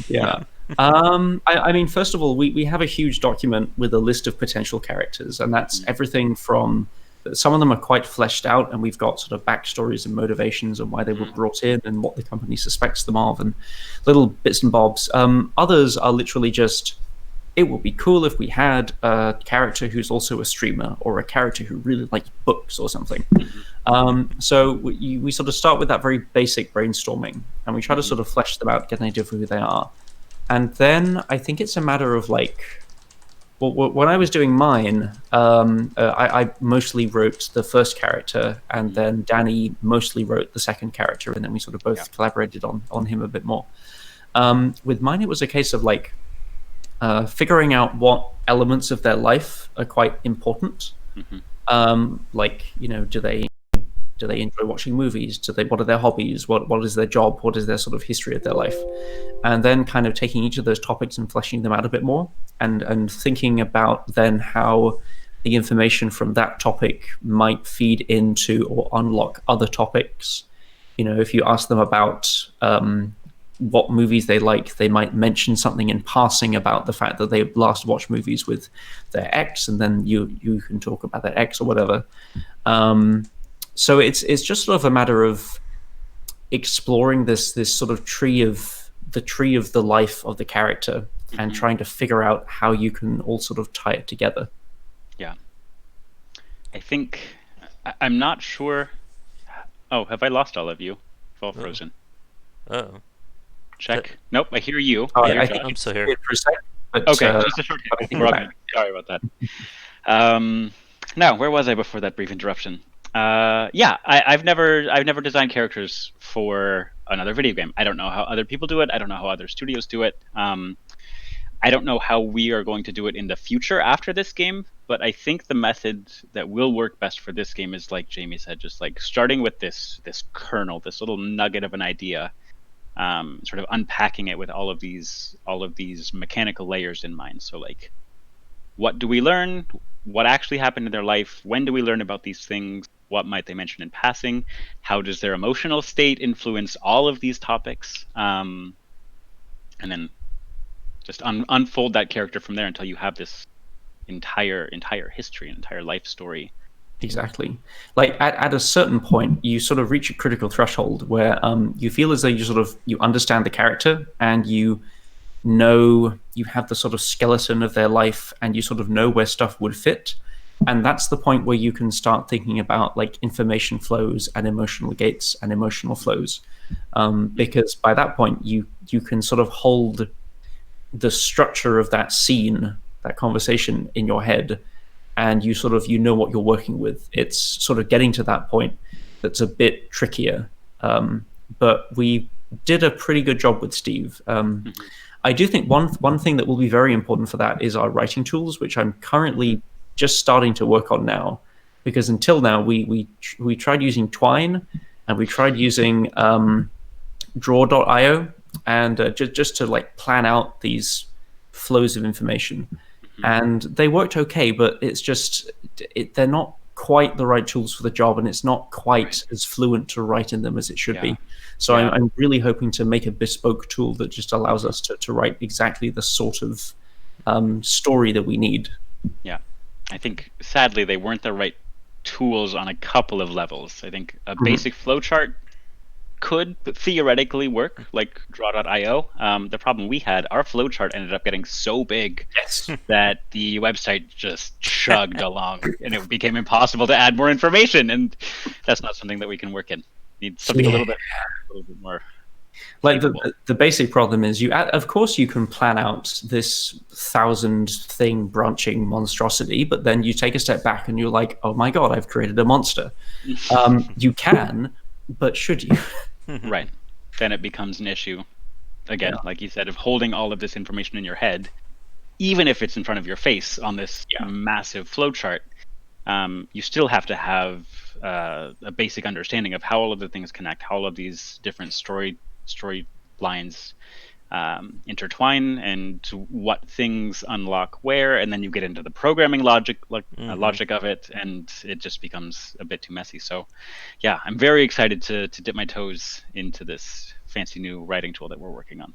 Yeah. I mean, first of all, we have a huge document with a list of potential characters, and that's everything from, some of them are quite fleshed out, and we've got sort of backstories and motivations and why they were brought in and what the company suspects them of and little bits and bobs. Others are literally just, it would be cool if we had a character who's also a streamer or a character who really likes books or something. So we sort of start with that very basic brainstorming, and we try to sort of flesh them out, get an idea of who they are. And then I think it's a matter of like, well, when I was doing mine, I mostly wrote the first character, and then Danny mostly wrote the second character, and then we sort of both collaborated on him a bit more. With mine, it was a case of like, figuring out what elements of their life are quite important. Like, do they enjoy watching movies? What are their hobbies? What is their job? What is their sort of history of their life? And then kind of taking each of those topics and fleshing them out a bit more, and thinking about then how the information from that topic might feed into or unlock other topics. If you ask them about what movies they like, they might mention something in passing about the fact that they last watched movies with their ex, and then you can talk about their ex or whatever. So it's just sort of a matter of exploring this sort of tree of the life of the character and trying to figure out how you can all sort of tie it together. Yeah. I think, I'm not sure. Oh, have I lost all of you? You've all frozen. Oh. Check. Nope, I hear you. I think I'm still here. For a second, but, okay, just a short hit. Sorry about that. Now, where was I before that brief interruption? Yeah, I've never designed characters for another video game. I don't know how other people do it. I don't know how other studios do it. I don't know how we are going to do it in the future after this game, but I think the method that will work best for this game is, like Jamie said, just like starting with this kernel, this little nugget of an idea, sort of unpacking it with all of these mechanical layers in mind. So like, what do we learn? What actually happened in their life? When do we learn about these things? What might they mention in passing? How does their emotional state influence all of these topics? And then just unfold that character from there until you have this entire history, entire life story. Exactly. Like at a certain point, you sort of reach a critical threshold where you feel as though you understand the character and you know you have the sort of skeleton of their life and you sort of know where stuff would fit. And that's the point where you can start thinking about like information flows and emotional gates and emotional flows. Because by that point, you can sort of hold the structure of that scene, that conversation in your head, and you know what you're working with. It's sort of getting to that point that's a bit trickier. But we did a pretty good job with Steve. I do think one thing that will be very important for that is our writing tools, which I'm currently just starting to work on now, because until now we tried using Twine and we tried using Draw.io and just to like plan out these flows of information, and they worked okay, but it's just they're not quite the right tools for the job, and it's not quite as fluent to write in them as it should be. So I'm really hoping to make a bespoke tool that just allows us to write exactly the sort of story that we need. Yeah, I think sadly they weren't the right tools on a couple of levels. I think a basic flowchart could theoretically work, like Draw.io. The problem we had, our flowchart ended up getting so big that the website just chugged along, and it became impossible to add more information. And that's not something that we can work in. Need something a little bit more. Like the basic problem is of course you can plan out this 1,000 thing branching monstrosity, but then you take a step back and you're like, oh my god, I've created a monster. You can, but should you? Right. Then it becomes an issue. Again, like you said, of holding all of this information in your head, even if it's in front of your face on this massive flowchart, you still have to have a basic understanding of how all of the things connect, how all of these different story lines intertwine, and what things unlock where, and then you get into the programming logic of it, and it just becomes a bit too messy. So yeah, I'm very excited to dip my toes into this fancy new writing tool that we're working on.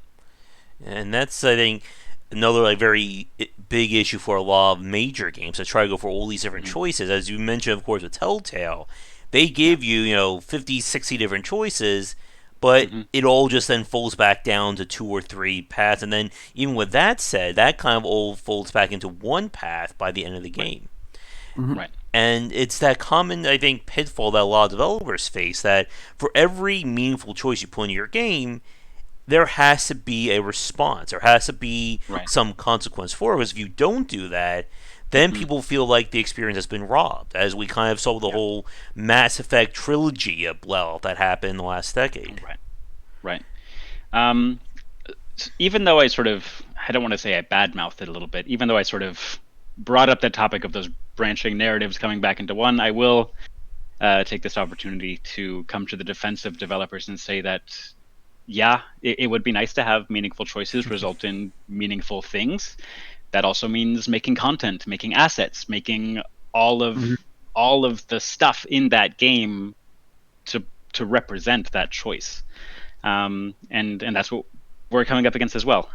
And that's, I think, another like very big issue for a lot of major games that try to go for all these different choices. As you mentioned, of course, with Telltale, they give you 50, 60 different choices, but it all just then folds back down to 2 or 3 paths. And then even with that said, that kind of all folds back into one path by the end of the game. Right. And it's that common, I think, pitfall that a lot of developers face, that for every meaningful choice you put in your game, there has to be a response. There has to be some consequence for it. Because if you don't do that, then people feel like the experience has been robbed, as we kind of saw the whole Mass Effect trilogy that happened in the last decade. Right. Even though I don't want to say I badmouthed it a little bit, even though I sort of brought up the topic of those branching narratives coming back into one, I will take this opportunity to come to the defense of developers and say that, it would be nice to have meaningful choices result in meaningful things. That also means making content, making assets, making all of the stuff in that game to represent that choice, and that's what we're coming up against as well.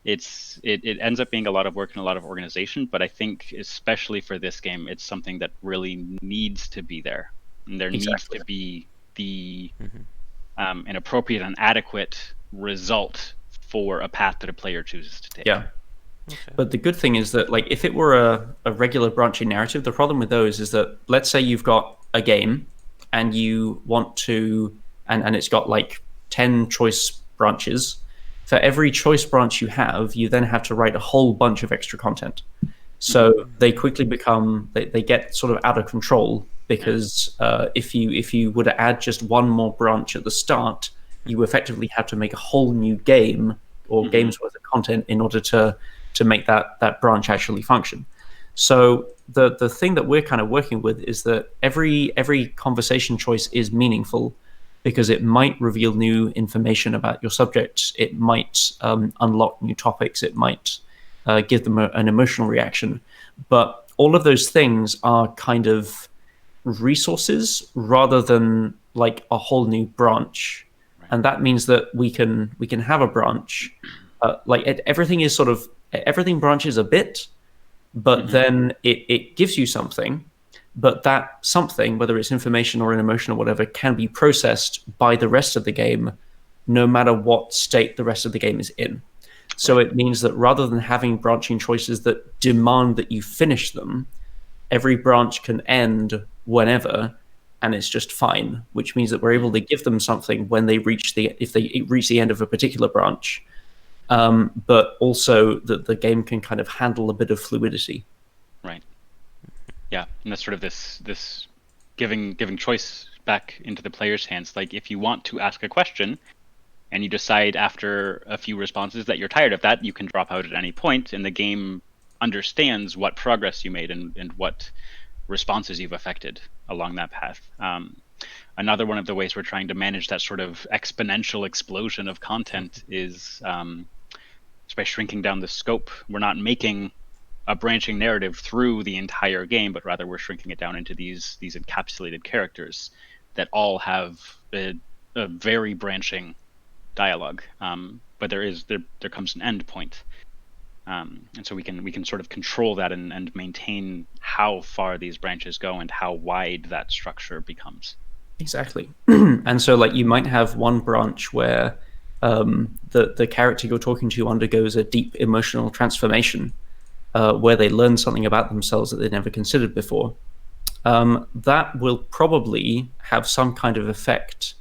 It ends up being a lot of work and a lot of organization, but I think especially for this game, it's something that really needs to be there, and there needs to be an appropriate and adequate result for a path that a player chooses to take. Yeah. Okay. But the good thing is that, like, if it were a regular branching narrative, the problem with those is that, let's say you've got a game and you want to, and it's got like 10 choice branches. For every choice branch you have, you then have to write a whole bunch of extra content. So they quickly become, they get sort of out of control because if you were to add just one more branch at the start, you effectively have to make a whole new game or game's worth of content in order to make that branch actually function. So the thing that we're kind of working with is that every conversation choice is meaningful because it might reveal new information about your subject. It might unlock new topics. It might give them an emotional reaction. But all of those things are kind of resources rather than like a whole new branch. And that means that we can have a branch. Everything branches a bit, but then it gives you something. But that something, whether it's information or an emotion or whatever, can be processed by the rest of the game, no matter what state the rest of the game is in. So it means that rather than having branching choices that demand that you finish them, every branch can end whenever, and it's just fine. Which means that we're able to give them something when they reach if they reach the end of a particular branch, but also that the game can kind of handle a bit of fluidity. Right. Yeah, and that's sort of this giving choice back into the player's hands. Like if you want to ask a question and you decide after a few responses that you're tired of that, you can drop out at any point, and the game understands what progress you made and what responses you've affected along that path. Another one of the ways we're trying to manage that sort of exponential explosion of content is by shrinking down the scope. We're not making a branching narrative through the entire game, but rather we're shrinking it down into these encapsulated characters that all have a very branching dialogue. But there comes an end point. And so we can sort of control that and maintain how far these branches go and how wide that structure becomes. Exactly. And so like you might have one branch where the character you're talking to undergoes a deep emotional transformation, where they learn something about themselves that they never considered before. That will probably have some kind of effect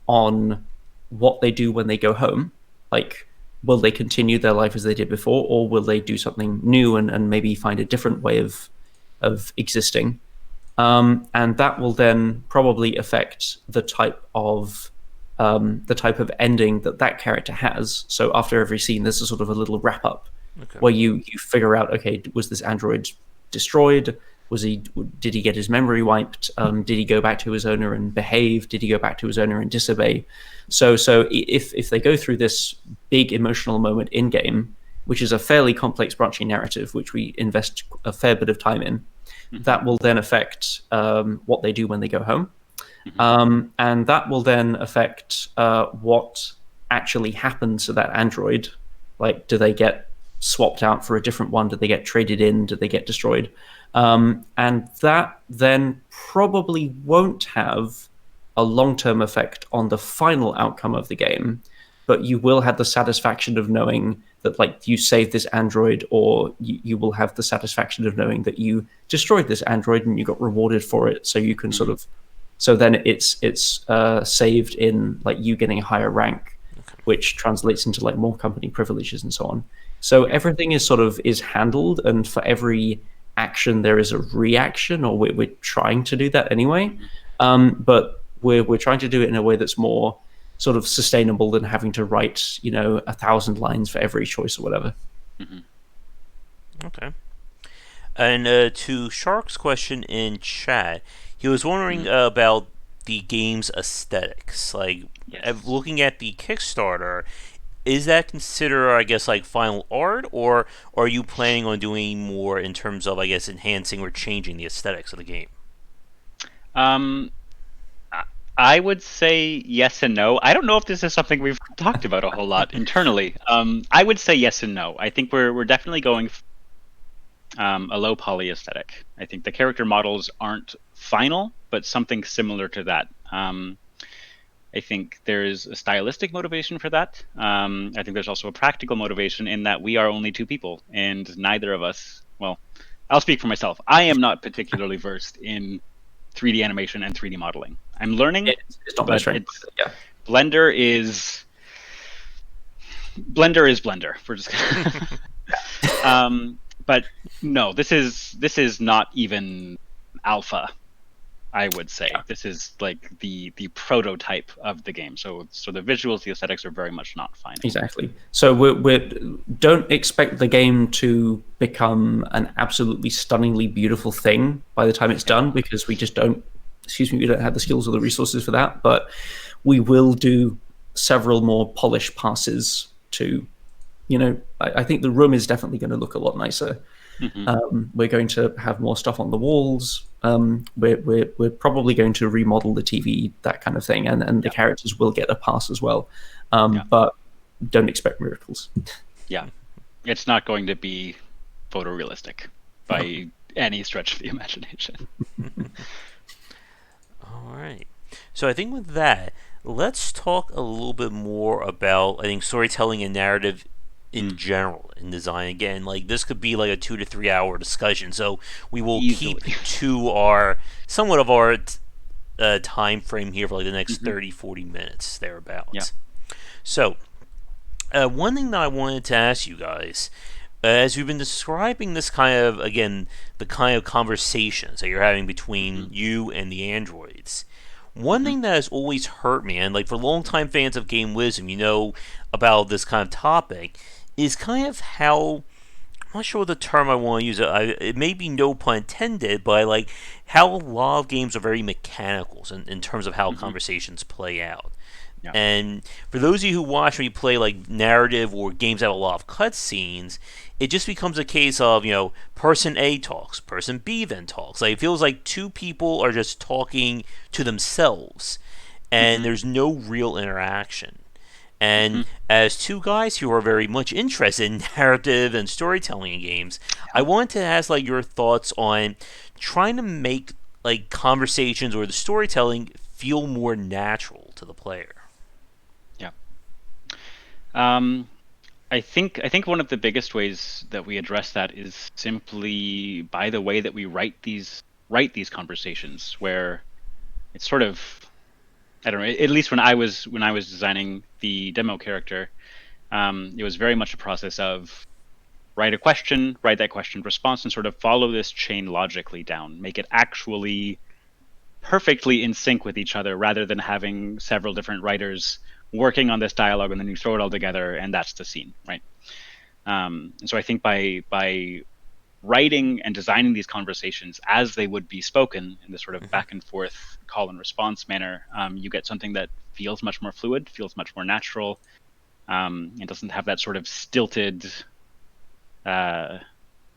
on what they do when they go home. Like, will they continue their life as they did before, or will they do something new and maybe find a different way of existing? And that will then probably affect the type of ending that character has. So after every scene, there's a sort of a little wrap up where you figure out, okay, was this android destroyed? Did he get his memory wiped? Did he go back to his owner and behave? Did he go back to his owner and disobey? So if they go through this big emotional moment in game, which is a fairly complex branching narrative, which we invest a fair bit of time in, that will then affect what they do when they go home. And that will then affect what actually happens to that android. Like, do they get swapped out for a different one? Do they get traded in? Do they get destroyed? And that then probably won't have a long-term effect on the final outcome of the game, but you will have the satisfaction of knowing that, like, you saved this android, or you will have the satisfaction of knowing that you destroyed this android and you got rewarded for it. So you can sort of, so then it's saved in like you getting a higher rank, which translates into like more company privileges and so on. So everything is handled, and for every action there is a reaction, or we're trying to do that anyway. But we're trying to do it in a way that's more sort of sustainable than having to write 1,000 lines for every choice or whatever. Okay. And to Shark's question in chat, he was wondering about the game's aesthetics. Like, looking at the Kickstarter, is that considered, I guess, like final art, or are you planning on doing more in terms of, I guess, enhancing or changing the aesthetics of the game? I would say yes and no. I don't know if this is something we've talked about a whole lot internally. I would say yes and no. I think we're definitely going a low poly aesthetic. I think the character models aren't final, but something similar to that. I think there's a stylistic motivation for that. I think there's also a practical motivation in that we are only two people, and neither of us, well, I'll speak for myself. I am not particularly versed in 3D animation and 3D modeling. I'm learning. It's not my strength. Yeah. Blender is Blender. We're just but no, this is not even alpha. I would say. This is like the prototype of the game. So the visuals, the aesthetics are very much not final. Exactly. So we don't expect the game to become an absolutely stunningly beautiful thing by the time it's done, because we just don't. Excuse me, we don't have the skills or the resources for that. But we will do several more polished passes to, I think the room is definitely going to look a lot nicer. We're going to have more stuff on the walls. We're probably going to remodel the TV, that kind of thing, and the characters will get a pass as well. But don't expect miracles. Yeah, it's not going to be photorealistic by any stretch of the imagination. All right. So I think with that, let's talk a little bit more about, I think, storytelling and narrative in general in design. Again, like this could be like a 2 to 3 hour discussion, so we will keep to our somewhat of our time frame here for like the next 30-40 minutes thereabouts. So one thing that I wanted to ask you guys, as we've been describing this kind of, again, the kind of conversations that you're having between you and the androids, one thing that has always hurt me, and like for longtime fans of Game Wisdom, about this kind of topic, is kind of how, I'm not sure what the term I want to use, it may be no pun intended, but like how a lot of games are very mechanical in terms of how conversations play out. Yeah. And for those of you who watch me play like narrative or games that have a lot of cutscenes, it just becomes a case of, person A talks, person B then talks. Like it feels like two people are just talking to themselves, and there's no real interaction. And as two guys who are very much interested in narrative and storytelling in games, I wanted to ask like your thoughts on trying to make like conversations or the storytelling feel more natural to the player. I think one of the biggest ways that we address that is simply by the way that we write these conversations, where it's sort of, I don't know, at least when I was designing the demo character, it was very much a process of write a question, write that question response, and sort of follow this chain logically down, make it actually perfectly in sync with each other, rather than having several different writers working on this dialogue and then you throw it all together and that's the scene, right? And so I think by writing and designing these conversations as they would be spoken in this sort of back and forth call and response manner, you get something that feels much more fluid, feels much more natural, and doesn't have that sort of stilted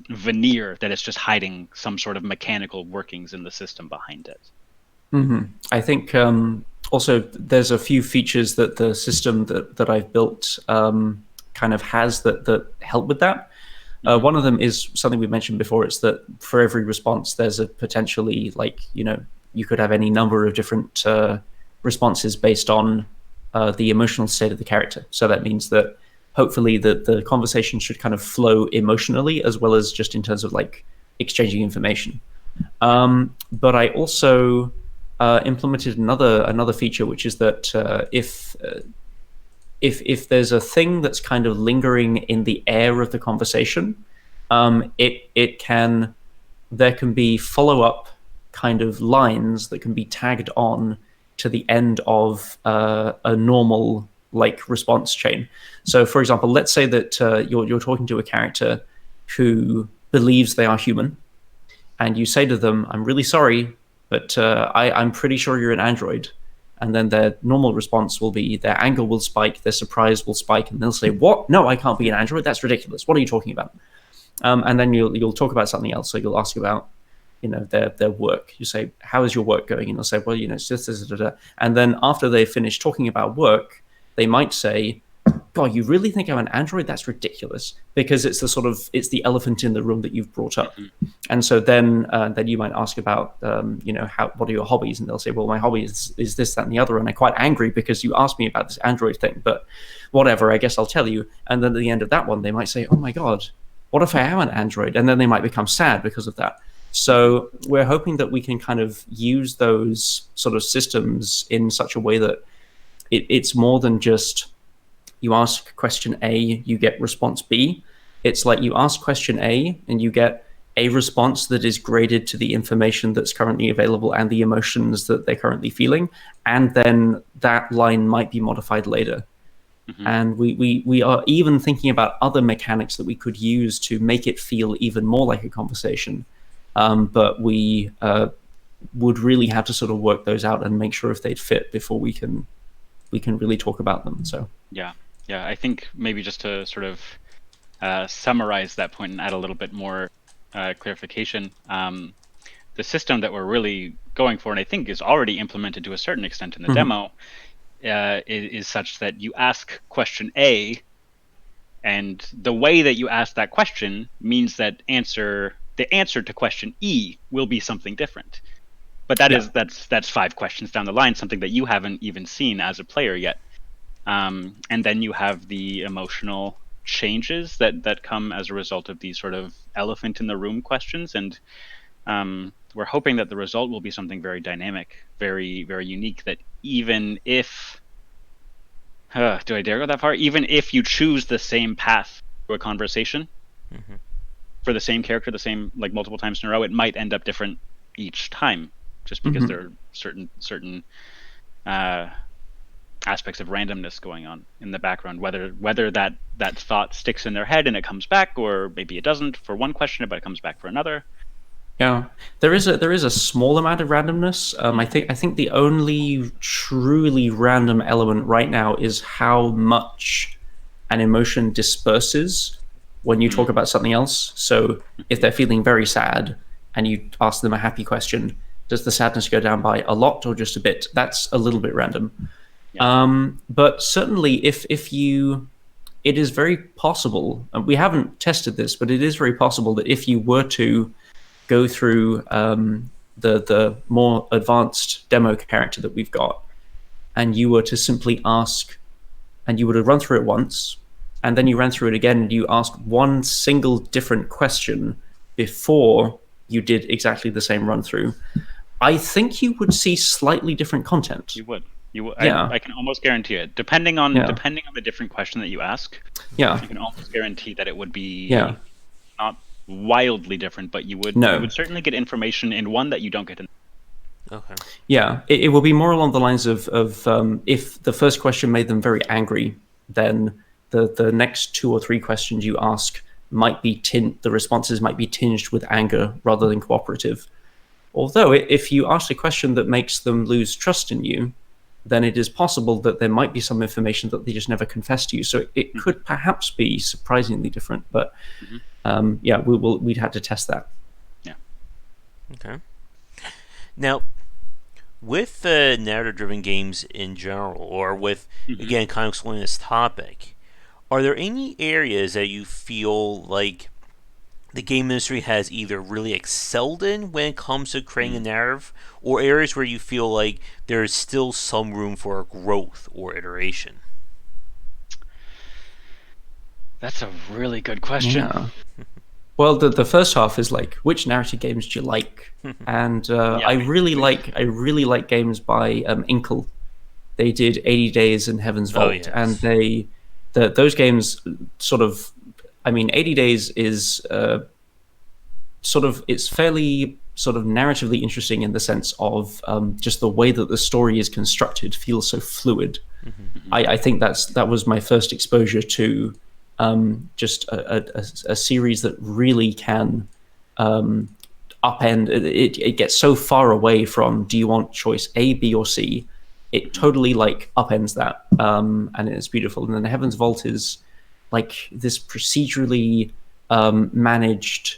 veneer that it's just hiding some sort of mechanical workings in the system behind it. I think also there's a few features that the system that I've built kind of has that help with that. One of them is something we mentioned before. It's that for every response, there's a potentially, like, you could have any number of different responses based on the emotional state of the character. So that means that hopefully the conversation should kind of flow emotionally as well as just in terms of like exchanging information. But I also implemented another feature, which is that if there's a thing that's kind of lingering in the air of the conversation, there can be follow-up kind of lines that can be tagged on to the end of a normal like response chain. So, for example, let's say that you're talking to a character who believes they are human, and you say to them, "I'm really sorry, but I'm pretty sure you're an android." And then their normal response will be, their anger will spike, their surprise will spike, and they'll say, "What? No, I can't be an android. That's ridiculous. What are you talking about?" And then you'll talk about something else. So you'll ask about, their work. You say, "How is your work going?" And they'll say, "Well, it's just this, da, da, da." And then after they finish talking about work, they might say, "God, you really think I'm an android? That's ridiculous," because it's the elephant in the room that you've brought up. And so then you might ask about, what are your hobbies? And they'll say, "Well, my hobby is this, that, and the other, and I'm quite angry because you asked me about this android thing, but whatever, I guess I'll tell you." And then at the end of that one, they might say, "Oh my God, what if I am an android?" And then they might become sad because of that. So we're hoping that we can kind of use those sort of systems in such a way that it's more than just you ask question A, you get response B. It's like you ask question A and you get a response that is graded to the information that's currently available and the emotions that they're currently feeling, and then that line might be modified later. And we are even thinking about other mechanics that we could use to make it feel even more like a conversation. But we would really have to sort of work those out and make sure if they'd fit before we can really talk about them. So yeah, I think maybe just to sort of summarize that point and add a little bit more clarification, the system that we're really going for, and I think is already implemented to a certain extent in the demo, is such that you ask question A, and the way that you ask that question means that the answer to question E will be something different. But that's 5 questions down the line, something that you haven't even seen as a player yet. And then you have the emotional changes that come as a result of these sort of elephant in the room questions, and we're hoping that the result will be something very dynamic, very, very unique, that even if do I dare go that far? Even if you choose the same path to a conversation for the same character, the same, like, multiple times in a row, it might end up different each time, just because there are certain aspects of randomness going on in the background. Whether that thought sticks in their head and it comes back, or maybe it doesn't for one question, but it comes back for another. Yeah, there is a small amount of randomness. I think the only truly random element right now is how much an emotion disperses when you talk about something else. So if they're feeling very sad and you ask them a happy question, does the sadness go down by a lot or just a bit? That's a little bit random. Yeah. But certainly, it is very possible, and we haven't tested this, but it is very possible that if you were to go through the more advanced demo character that we've got, and you were to simply ask, and you were to run through it once, and then you ran through it again, and you asked one single different question before you did exactly the same run through, I think you would see slightly different content. You would. Yeah. I can almost guarantee it. Depending on the different question that you ask, Yeah. you can almost guarantee that it would be Yeah. not wildly different, but you would certainly get information in one that you don't get in. Okay. Yeah, it will be more along the lines of if the first question made them very angry, then the next 2 or 3 questions you ask might be the responses might be tinged with anger rather than cooperative. Although if you ask a question that makes them lose trust in you, then it is possible that there might be some information that they just never confess to you. So it could perhaps be surprisingly different, but we'd have to test that. Yeah. Okay. Now, with narrative-driven games in general, or with, again, kind of exploring this topic, are there any areas that you feel like the game industry has either really excelled in when it comes to creating a narrative, or areas where you feel like there is still some room for growth or iteration? That's a really good question. Yeah. Well, the first half is like, which narrative games do you like? And I really like games by Inkle. They did 80 Days and Heaven's Vault, yes. and those games sort of, I mean, 80 Days is it's fairly sort of narratively interesting in the sense of just the way that the story is constructed feels so fluid. I think that was my first exposure to just a series that really can upend. It gets so far away from, do you want choice A, B, or C? It totally like upends that, and it's beautiful. And then Heaven's Vault is like this procedurally managed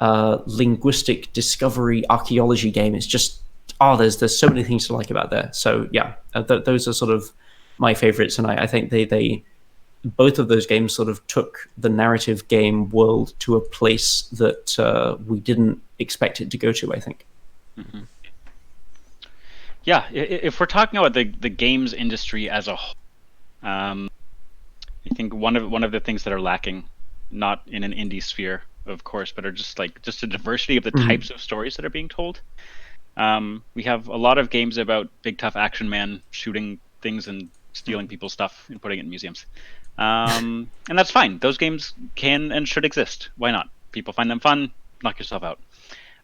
linguistic discovery archaeology game. It's just there's so many things to like about there. So yeah, those are sort of my favorites, and I think they both of those games sort of took the narrative game world to a place that we didn't expect it to go to, I think. Yeah, if we're talking about the games industry as a whole, I think one of the things that are lacking, not in an indie sphere, of course, but are just a diversity of the types of stories that are being told. We have a lot of games about big tough action man shooting things and stealing people's stuff and putting it in museums. And that's fine. Those games can and should exist. Why not? People find them fun. knock yourself out.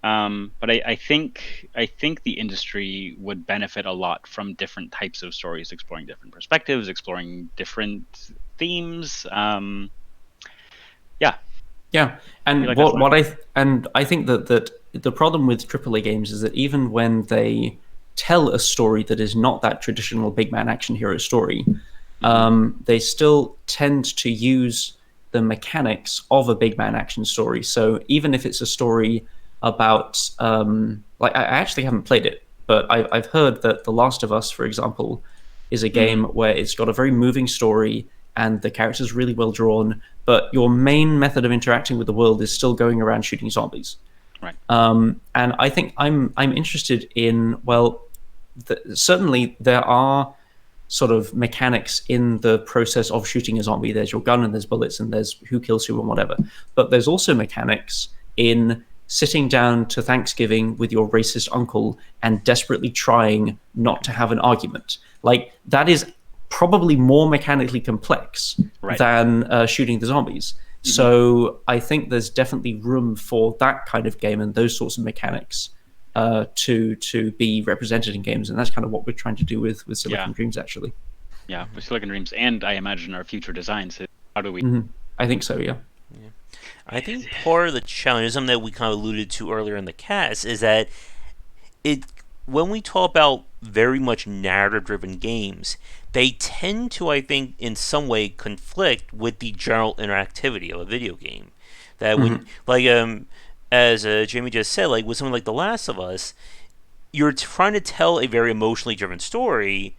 But I think the industry would benefit a lot from different types of stories, exploring different perspectives, exploring different themes. Yeah, Yeah, and like that's I think that the problem with AAA games is that even when they tell a story that is not that traditional big man action hero story, they still tend to use the mechanics of a big man action story. So even if it's a story about, like I actually haven't played it, but I've heard that The Last of Us, for example, is a game where it's got a very moving story and the characters really well drawn, but your main method of interacting with the world is still going around shooting zombies. right. And I think I'm interested in, well, certainly there are sort of mechanics in the process of shooting a zombie. There's your gun and there's bullets and there's who kills who and whatever. But there's also mechanics in sitting down to Thanksgiving with your racist uncle and desperately trying not to have an argument. Like, that is probably more mechanically complex Right. than shooting the zombies. So I think there's definitely room for that kind of game and those sorts of mechanics to be represented in games, and that's kind of what we're trying to do with Silicon Dreams, actually. Yeah, with Silicon Dreams, and I imagine our future designs. How do we? I think so, yeah. I think part of the challenge, something that we kind of alluded to earlier in the cast, is that when we talk about very much narrative-driven games, they tend to, I think, in some way conflict with the general interactivity of a video game. That when, like, as Jamie just said, like with something like The Last of Us, you're trying to tell a very emotionally driven story,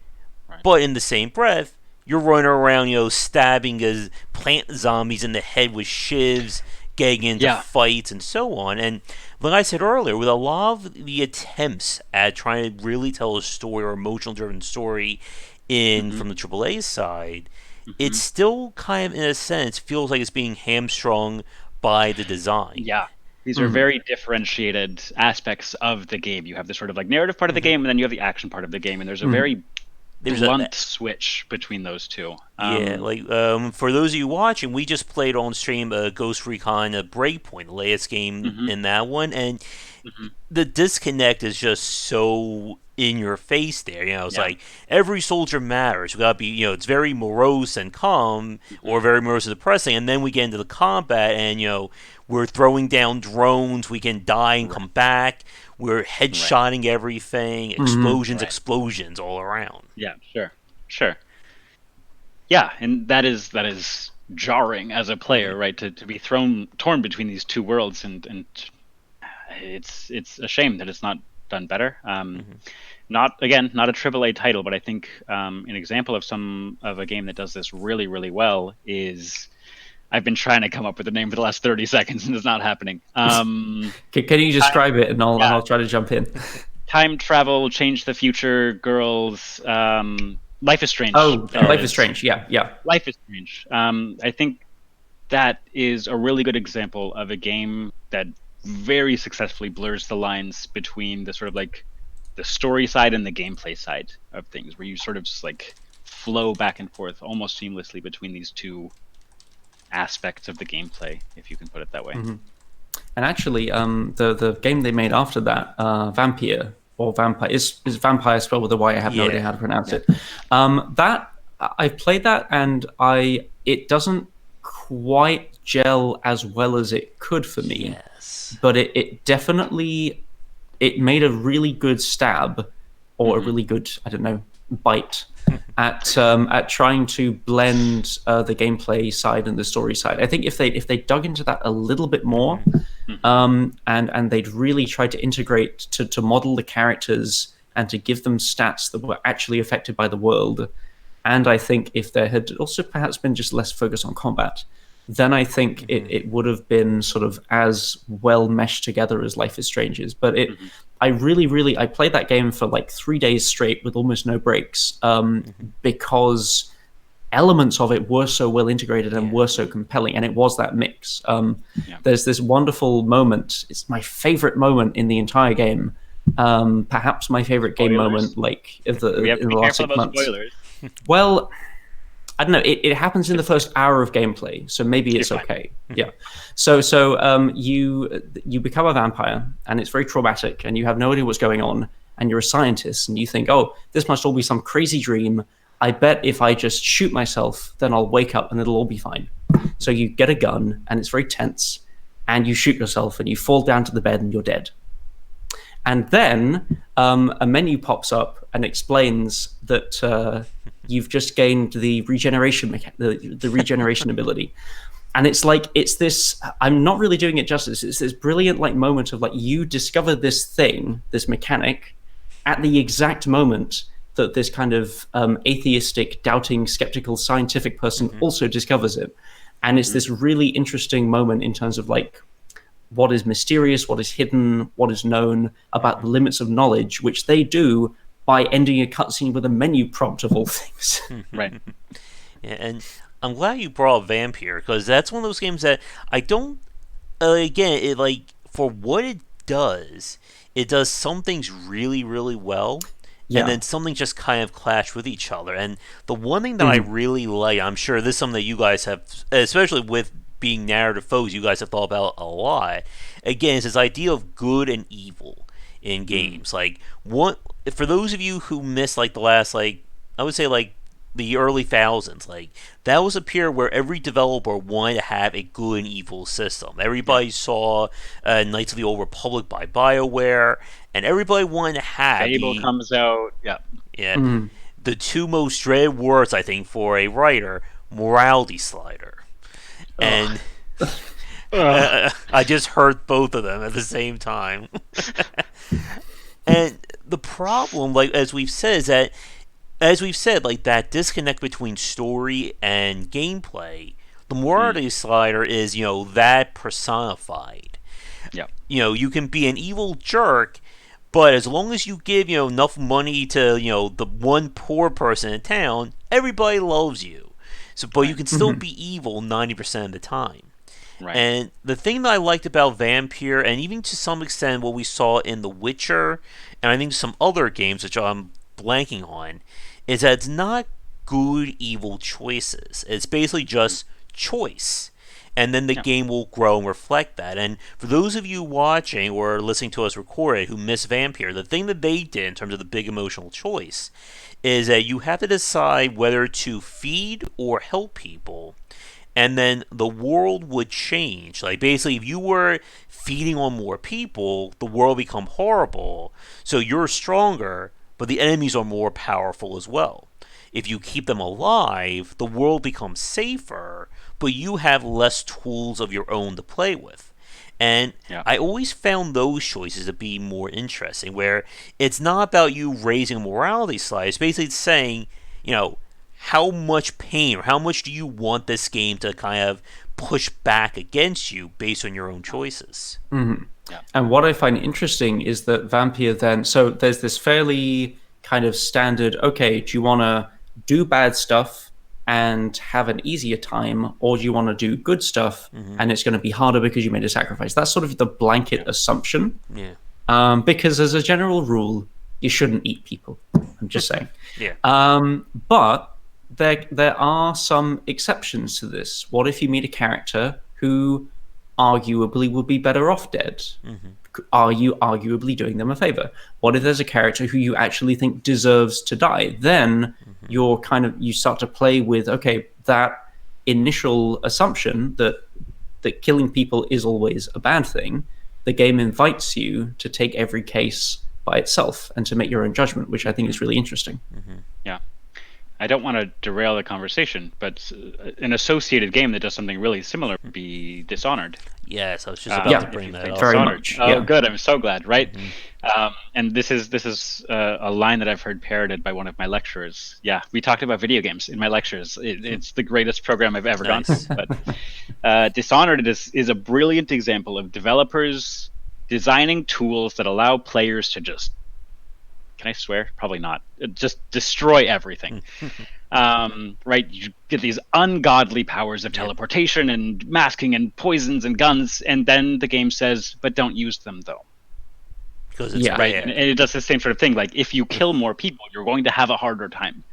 but in the same breath, you're running around, stabbing plant zombies in the head with shivs, getting into fights and so on. And like I said earlier, with a lot of the attempts at trying to really tell a story or emotional driven story from the AAA side, it still kind of, in a sense, feels like it's being hamstrung by the design. Yeah. These are very differentiated aspects of the game. You have the sort of like narrative part of the game, and then you have the action part of the game, and there's a very blunt switch between those two. For those of you watching, we just played on stream Ghost Recon Breakpoint, the latest game in that one, and the disconnect is just so in your face there. It's like every soldier matters. We gotta be, it's very morose and calm, or very morose and depressing, and then we get into the combat, and we're throwing down drones. We can die and come back. We're headshotting everything. Explosions all around. Yeah, sure. Yeah, and that is jarring as a player, right? To be torn between these two worlds, and it's a shame that it's not done better. Not a AAA title, but I think an example of a game that does this really, really well is. I've been trying to come up with a name for the last 30 seconds, and it's not happening. Can you describe it, and I'll try to jump in? Time travel, change the future, girls. Life is Strange. Oh, Life is Strange. Yeah. Life is Strange. I think that is a really good example of a game that very successfully blurs the lines between the sort of like the story side and the gameplay side of things, where you sort of just like flow back and forth almost seamlessly between these two aspects of the gameplay, if you can put it that way. And actually, the game they made after that, Vampire or Vampire, is Vampire spelled with a Y? I have no idea how to pronounce it. That I played that, and it doesn't quite gel as well as it could for me. Yes, but it definitely made a really good stab, or a really good, I don't know, bite at trying to blend the gameplay side and the story side. I think if they dug into that a little bit more, and they'd really tried to integrate to model the characters and to give them stats that were actually affected by the world, and I think if there had also perhaps been just less focus on combat, then I think it would have been sort of as well meshed together as Life is Strange is. But I really I played that game for like 3 days straight with almost no breaks, because elements of it were so well integrated and were so compelling, and it was that mix. There's this wonderful moment. It's my favorite moment in the entire game. Perhaps my favorite game moment, like in the last 6 months. Well, I don't know. It happens in the first hour of gameplay, so maybe it's You're fine. okay. Yeah. So you become a vampire, and it's very traumatic, and you have no idea what's going on, and you're a scientist, and you think, oh, this must all be some crazy dream. I bet if I just shoot myself, then I'll wake up and it'll all be fine. So you get a gun, and it's very tense, and you shoot yourself, and you fall down to the bed, and you're dead. And then a menu pops up and explains that you've just gained the regeneration the regeneration ability. And it's like, it's this, I'm not really doing it justice, it's this brilliant like moment of like, you discover this thing, this mechanic, at the exact moment that this kind of atheistic, doubting, skeptical, scientific person also discovers it. And it's this really interesting moment in terms of like, what is mysterious, what is hidden, what is known about the limits of knowledge, which they do by ending a cutscene with a menu prompt of all things. Right. Yeah, and I'm glad you brought up Vampire, because that's one of those games that I don't. Again, it like for what it does some things really, really well. Yeah. And then something just kind of clash with each other. And the one thing that I really like, I'm sure this is something that you guys have, especially with being narrative folks, you guys have thought about a lot. Again, is this idea of good and evil in games. Like, what for those of you who missed like the last, like, I would say like the early thousands, like that was a period where every developer wanted to have a good and evil system. Everybody saw Knights of the Old Republic by BioWare, and everybody wanted to have Fable comes out. Yeah. Yeah. The two most dreaded words, I think, for a writer: morality slider. And I just heard both of them at the same time. And the problem, like as we've said, like that disconnect between story and gameplay, the morality slider is, that personified. Yeah. You can be an evil jerk, but as long as you give, enough money to, the one poor person in town, everybody loves you. So, but you can still be evil 90% of the time. Right. And the thing that I liked about Vampire, and even to some extent what we saw in The Witcher, and I think some other games which I'm blanking on, is that it's not good evil choices. It's basically just choice. And then the game will grow and reflect that. And for those of you watching or listening to us record it who miss Vampire, the thing that they did in terms of the big emotional choice is that you have to decide whether to feed or help people, and then the world would change. Like basically, if you were feeding on more people, the world become horrible. So you're stronger, but the enemies are more powerful as well. If you keep them alive, the world becomes safer, but you have less tools of your own to play with. And I always found those choices to be more interesting, where it's not about you raising a morality slide. It's basically saying, how much pain or how much do you want this game to kind of push back against you based on your own choices. Yeah. And what I find interesting is that Vampire then, so there's this fairly kind of standard, okay, do you want to do bad stuff and have an easier time, or do you want to do good stuff and it's going to be harder because you made a sacrifice? That's sort of the blanket assumption. Yeah. Because as a general rule, you shouldn't eat people. I'm just saying. Yeah. But there are some exceptions to this. What if you meet a character who arguably would be better off dead? Are you arguably doing them a favor? What if there's a character who you actually think deserves to die? Then you start to play with, okay, that initial assumption that killing people is always a bad thing. The game invites you to take every case by itself and to make your own judgment, which I think is really interesting. Yeah. I don't want to derail the conversation, but an associated game that does something really similar would be Dishonored. Yes, I was just about to bring that up. Very much. Oh, good. I'm so glad. Right. And this is a line that I've heard parroted by one of my lecturers. Yeah, we talked about video games in my lectures. It's the greatest program I've ever gone to. But Dishonored is a brilliant example of developers designing tools that allow players to just, can I swear? Probably not. Just destroy everything. Right? You get these ungodly powers of teleportation and masking and poisons and guns, and then the game says, but don't use them though. Because it's right. And it does the same sort of thing. Like, if you kill more people, you're going to have a harder time.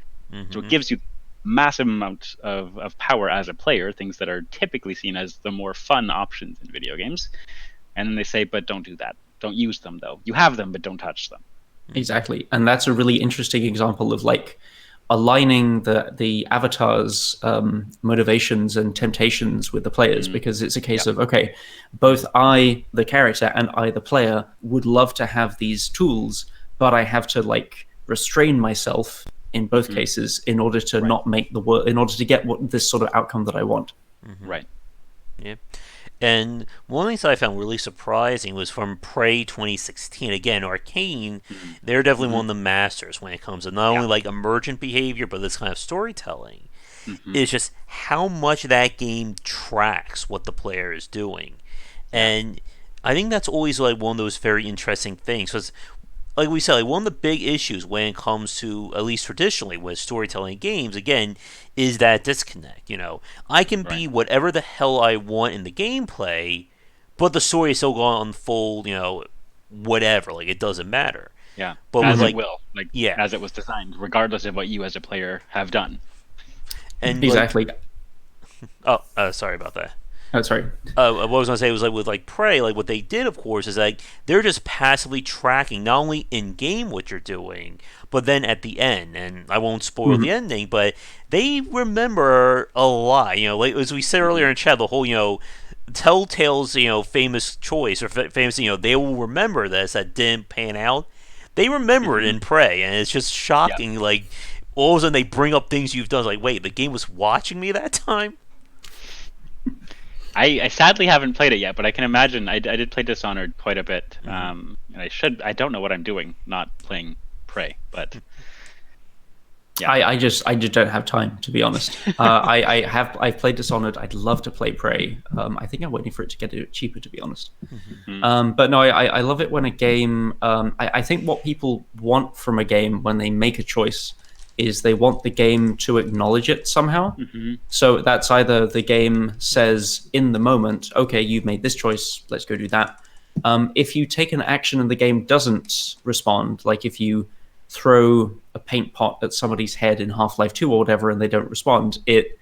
So it gives you massive amount of power as a player, things that are typically seen as the more fun options in video games. And then they say, but don't do that. Don't use them, though. You have them, but don't touch them. Exactly. And that's a really interesting example of like aligning the avatar's motivations and temptations with the players, because it's a case of, okay, both I, the character, and I, the player, would love to have these tools, but I have to like restrain myself in both cases in order to not make the world, in order to get this sort of outcome that I want. Right. Yeah. And one of the things I found really surprising was from Prey 2016. Again, Arcane, they're definitely one of the masters when it comes to not only like emergent behavior, but this kind of storytelling. It's just how much that game tracks what the player is doing. And I think that's always like one of those very interesting things. Because like we said, like one of the big issues when it comes to, at least traditionally, with storytelling games, again, is that disconnect. You know, I can be whatever the hell I want in the gameplay, but the story is still going to unfold. You know, whatever. Like it doesn't matter. Yeah, but as like, it will, like as it was designed, regardless of what you as a player have done. And exactly. Like, sorry about that. Oh, sorry. What I was going to say was like with like Prey, like what they did, of course, is like they're just passively tracking not only in game what you're doing, but then at the end. And I won't spoil the ending, but they remember a lot. You know, like as we said earlier in chat, the whole Telltale's famous choice or famous they will remember this that didn't pan out. They remember it in Prey, and it's just shocking. Like all of a sudden they bring up things you've done. It's like, wait, the game was watching me that time. I sadly haven't played it yet, but I can imagine. I did play Dishonored quite a bit, and I don't know what I'm doing not playing Prey, but yeah. I just don't have time, to be honest. I've played Dishonored. I'd love to play Prey. I think I'm waiting for it to get it cheaper, to be honest. But no, I love it when a game. I think what people want from a game when they make a choice is they want the game to acknowledge it somehow. So that's either the game says in the moment, okay, you've made this choice, let's go do that. If you take an action and the game doesn't respond, like if you throw a paint pot at somebody's head in Half-Life 2 or whatever and they don't respond, it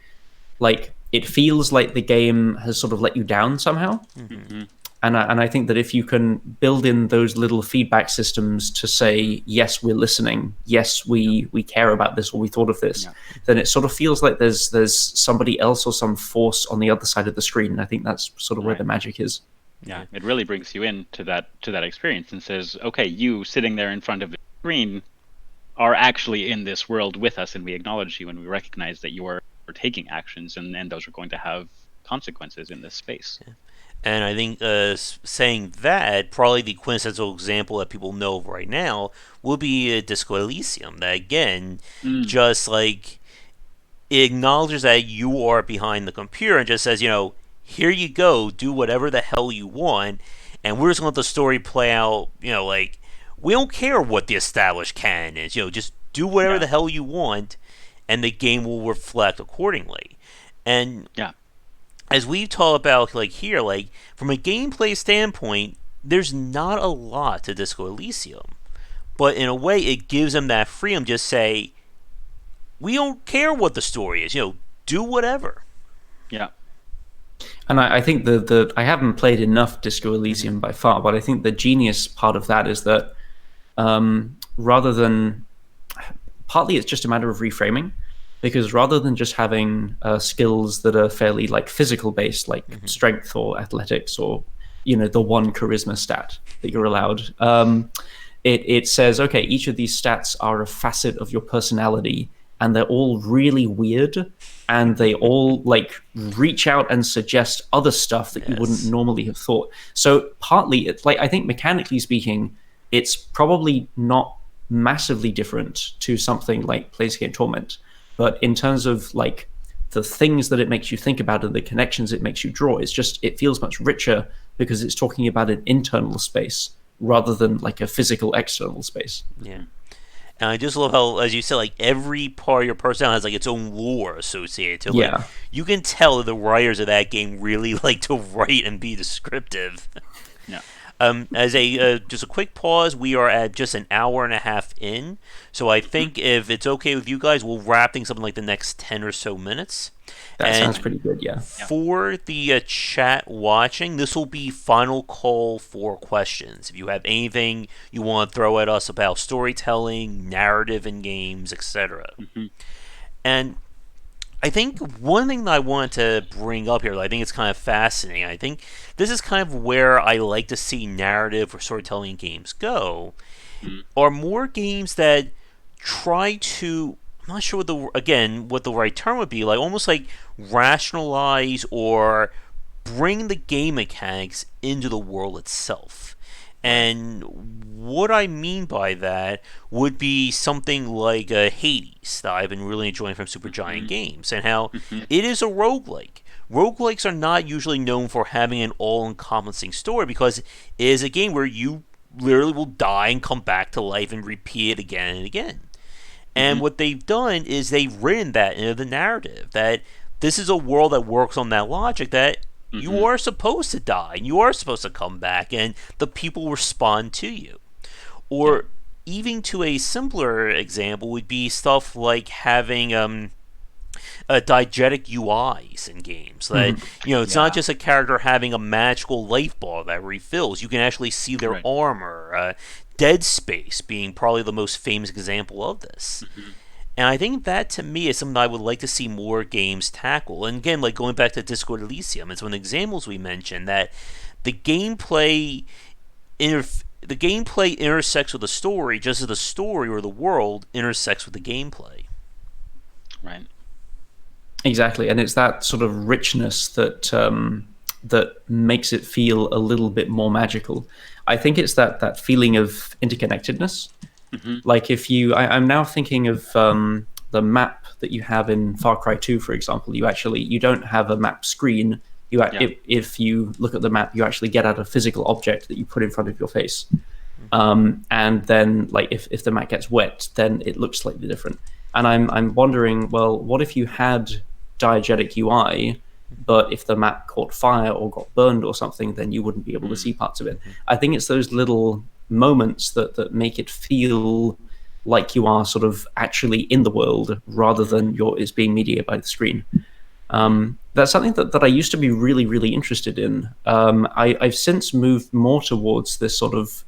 feels like the game has sort of let you down somehow. And I think that if you can build in those little feedback systems to say, yes, we're listening, yes, we care about this, or we thought of this, then it sort of feels like there's somebody else or some force on the other side of the screen. And I think that's sort of where the magic is. Yeah, it really brings you into that experience and says, okay, you sitting there in front of the screen are actually in this world with us, and we acknowledge you, and we recognize that you are taking actions, and those are going to have consequences in this space. And I think saying that, probably the quintessential example that people know of right now will be Disco Elysium. That, again, just like it acknowledges that you are behind the computer and just says, here you go, do whatever the hell you want, and we're just going to let the story play out, like, we don't care what the established canon is, just do whatever the hell you want, and the game will reflect accordingly. And as we've talked about, like here, like from a gameplay standpoint, there's not a lot to Disco Elysium, but in a way, it gives them that freedom. Just say, we don't care what the story is. Do whatever. Yeah. And I think I haven't played enough Disco Elysium by far, but I think the genius part of that is that rather than partly it's just a matter of reframing. Because rather than just having skills that are fairly like physical based, like strength or athletics or the one charisma stat that you're allowed, it says, okay, each of these stats are a facet of your personality, and they're all really weird, and they all like reach out and suggest other stuff that you wouldn't normally have thought. So partly, it's like I think mechanically speaking, it's probably not massively different to something like Planescape Torment. But in terms of like the things that it makes you think about and the connections it makes you draw, it feels much richer because it's talking about an internal space rather than like a physical external space. Yeah. And I just love how, as you said, like every part of your personality has like its own lore associated to it. Yeah. Like, you can tell that the writers of that game really like to write and be descriptive. Yeah. As a just a quick pause, we are at just an hour and a half in, so I think if it's okay with you guys, we'll wrap things up in like the next 10 or so minutes. That sounds And pretty good, yeah. for the chat watching, this will be final call for questions. If you have anything you want to throw at us about storytelling, narrative in games, etc. And I think one thing that I wanted to bring up here that I think it's kind of fascinating, I think this is kind of where I like to see narrative or storytelling games go, are more games that try to, I'm not sure what the right term would be, like almost like rationalize or bring the game mechanics into the world itself. And what I mean by that would be something like Hades that I've been really enjoying from Supergiant Games, and how it is a roguelike. Roguelikes are not usually known for having an all-encompassing story because it is a game where you literally will die and come back to life and repeat it again and again. And what they've done is they've written that into the narrative that this is a world that works on that logic that you are supposed to die and you are supposed to come back and the people respond to you. Or even to a simpler example would be stuff like having diegetic UIs in games. That it's not just a character having a magical life bar that refills. You can actually see their armor. Dead Space being probably the most famous example of this. And I think that, to me, is something I would like to see more games tackle. And again, like going back to Discord Elysium, it's one of the examples we mentioned that the gameplay intersects with the story, just as the story or the world intersects with the gameplay. Right. Exactly, and it's that sort of richness that that makes it feel a little bit more magical. I think it's that feeling of interconnectedness. Like if I'm now thinking of the map that you have in Far Cry 2, for example. You don't have a map screen. If you look at the map, you actually get out a physical object that you put in front of your face. And then, like, if the map gets wet, then it looks slightly different. And I'm wondering, well, what if you had diegetic UI, but if the map caught fire or got burned or something, then you wouldn't be able to see parts of it. I think it's those little moments that make it feel like you are sort of actually in the world rather than it's being mediated by the screen. That's something that I used to be really, really interested in. I've since moved more towards this sort of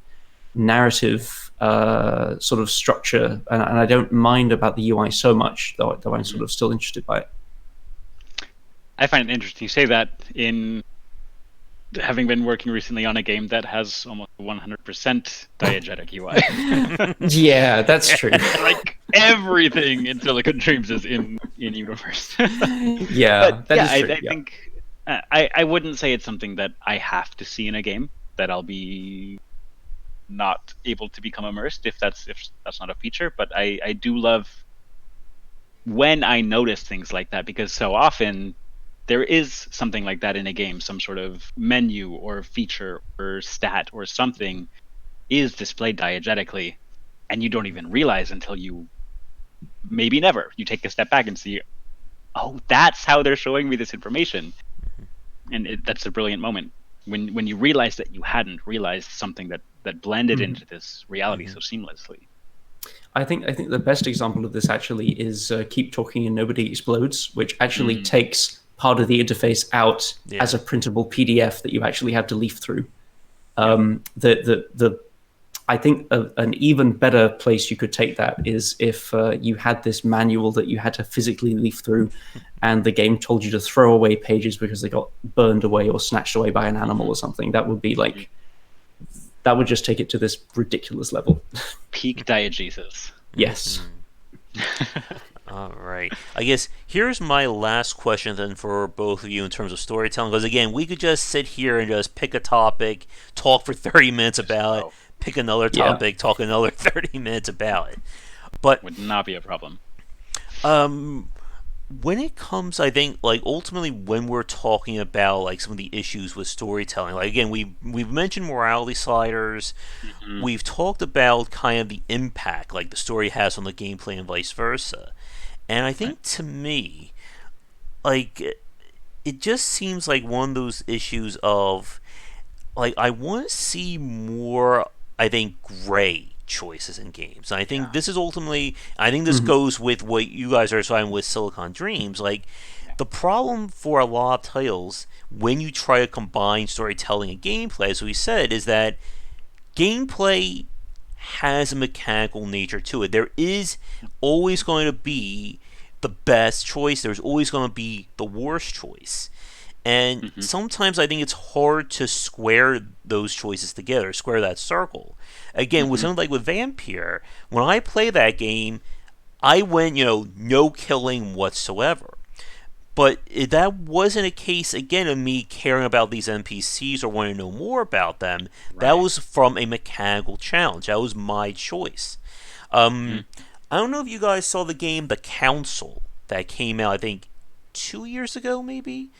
narrative sort of structure, and I don't mind about the UI so much, though I'm sort of still interested by it. I find it interesting you say that, in having been working recently on a game that has almost 100% diegetic UI. Yeah, that's true. Like everything in Silicon Dreams is in universe. Yeah, but I think I wouldn't say it's something that I have to see in a game, that I'll be not able to become immersed if that's not a feature. But I do love when I notice things like that, because so often there is something like that in a game, some sort of menu or feature or stat or something is displayed diegetically, and you don't even realize until you take a step back and see, oh, that's how they're showing me this information. And that's a brilliant moment when you realize that you hadn't realized something that blended into this reality so seamlessly. I think the best example of this actually is Keep Talking and Nobody Explodes, which actually takes part of the interface out as a printable PDF that you actually have to leaf through. I think an even better place you could take that is if you had this manual that you had to physically leaf through, and the game told you to throw away pages because they got burned away or snatched away by an animal or something. That would be like, that would just take it to this ridiculous level. Peak diegesis. Yes. All right. I guess here's my last question then for both of you in terms of storytelling. Because again, we could just sit here and just pick a topic, talk for 30 minutes about it, pick another topic, talk another 30 minutes about it. But would not be a problem. When it comes, I think, like ultimately when we're talking about like some of the issues with storytelling, like again, we've mentioned morality sliders, we've talked about kind of the impact like the story has on the gameplay and vice versa. And I think to me, like, it just seems like one of those issues of like I want to see more, I think, gray choices in games. And I think this is ultimately, I think this goes with what you guys are saying with Silicon Dreams. Like, the problem for a lot of titles when you try to combine storytelling and gameplay, as we said, is that gameplay has a mechanical nature to it. There is always going to be the best choice. There's always going to be the worst choice. And sometimes I think it's hard to square those choices together, square that circle. Again, with something like with Vampire, when I play that game, I went, no killing whatsoever. But that wasn't a case, again, of me caring about these NPCs or wanting to know more about them. Right. That was from a mechanical challenge. That was my choice. I don't know if you guys saw the game The Council that came out, I think, 2 years ago, maybe?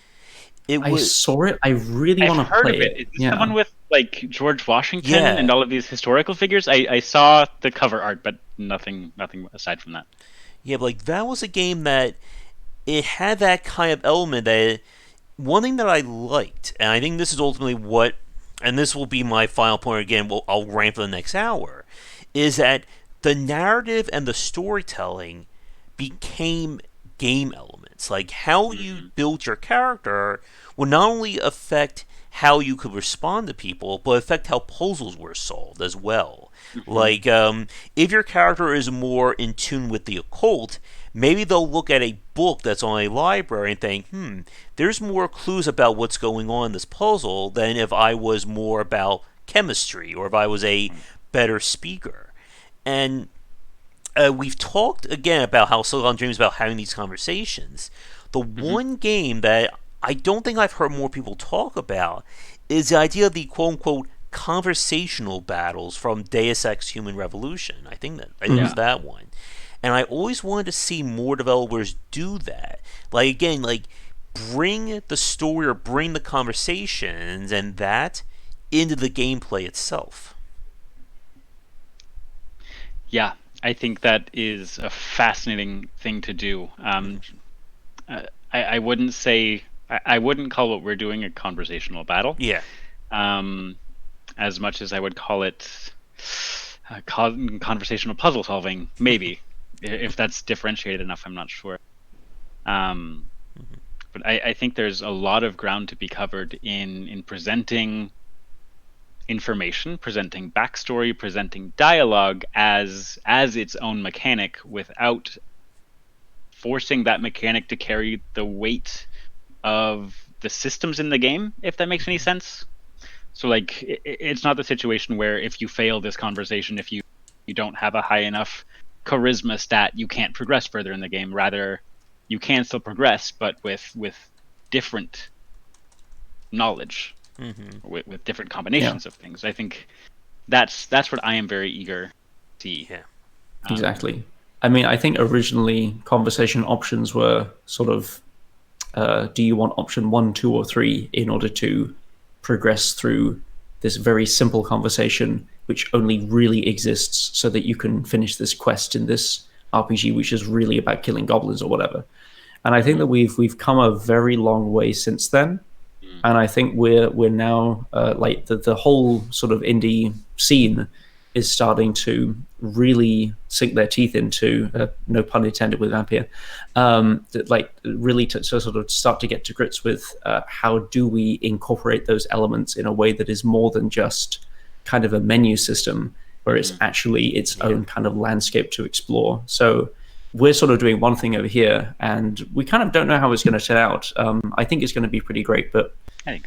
I saw it. I really want to play it. Is this the one with like George Washington and all of these historical figures? I saw the cover art, but nothing aside from that. Yeah, but that was a game that it had that kind of element that one thing that I liked, and I think this is ultimately what, and this will be my final point again, I'll rant for the next hour, is that the narrative and the storytelling became game elements. Like how you built your character would not only affect how you could respond to people, but affect how puzzles were solved as well. Like, if your character is more in tune with the occult, maybe they'll look at a book that's on a library and think, there's more clues about what's going on in this puzzle than if I was more about chemistry or if I was a better speaker. And we've talked again about how Silicon Dreams is about having these conversations. The one game that I don't think I've heard more people talk about is the idea of the quote-unquote conversational battles from Deus Ex Human Revolution. I think it's that one. And I always wanted to see more developers do that. Bring the story or bring the conversations and that into the gameplay itself. Yeah, I think that is a fascinating thing to do. I wouldn't say... I wouldn't call what we're doing a conversational battle. Yeah. As much as I would call it conversational puzzle solving, maybe. If that's differentiated enough, I'm not sure. But I think there's a lot of ground to be covered in presenting information, presenting backstory, presenting dialogue as its own mechanic without forcing that mechanic to carry the weight of the systems in the game, if that makes any sense. So it's not the situation where if you fail this conversation, if you don't have a high enough charisma stat, you can't progress further in the game. Rather, you can still progress, but with different knowledge, with different combinations of things. I think that's what I am very eager to see. Yeah, exactly. I mean, I think originally conversation options were sort of, do you want option 1, 2, or 3 in order to progress through this very simple conversation, which only really exists so that you can finish this quest in this RPG, which is really about killing goblins or whatever. And I think that we've come a very long way since then. And I think we're now the whole sort of indie scene is starting to really sink their teeth into, no pun intended with Vampire, really to sort of start to get to grips with how do we incorporate those elements in a way that is more than just kind of a menu system, where it's actually its own kind of landscape to explore. So we're sort of doing one thing over here, and we kind of don't know how it's going to turn out. I think it's going to be pretty great, but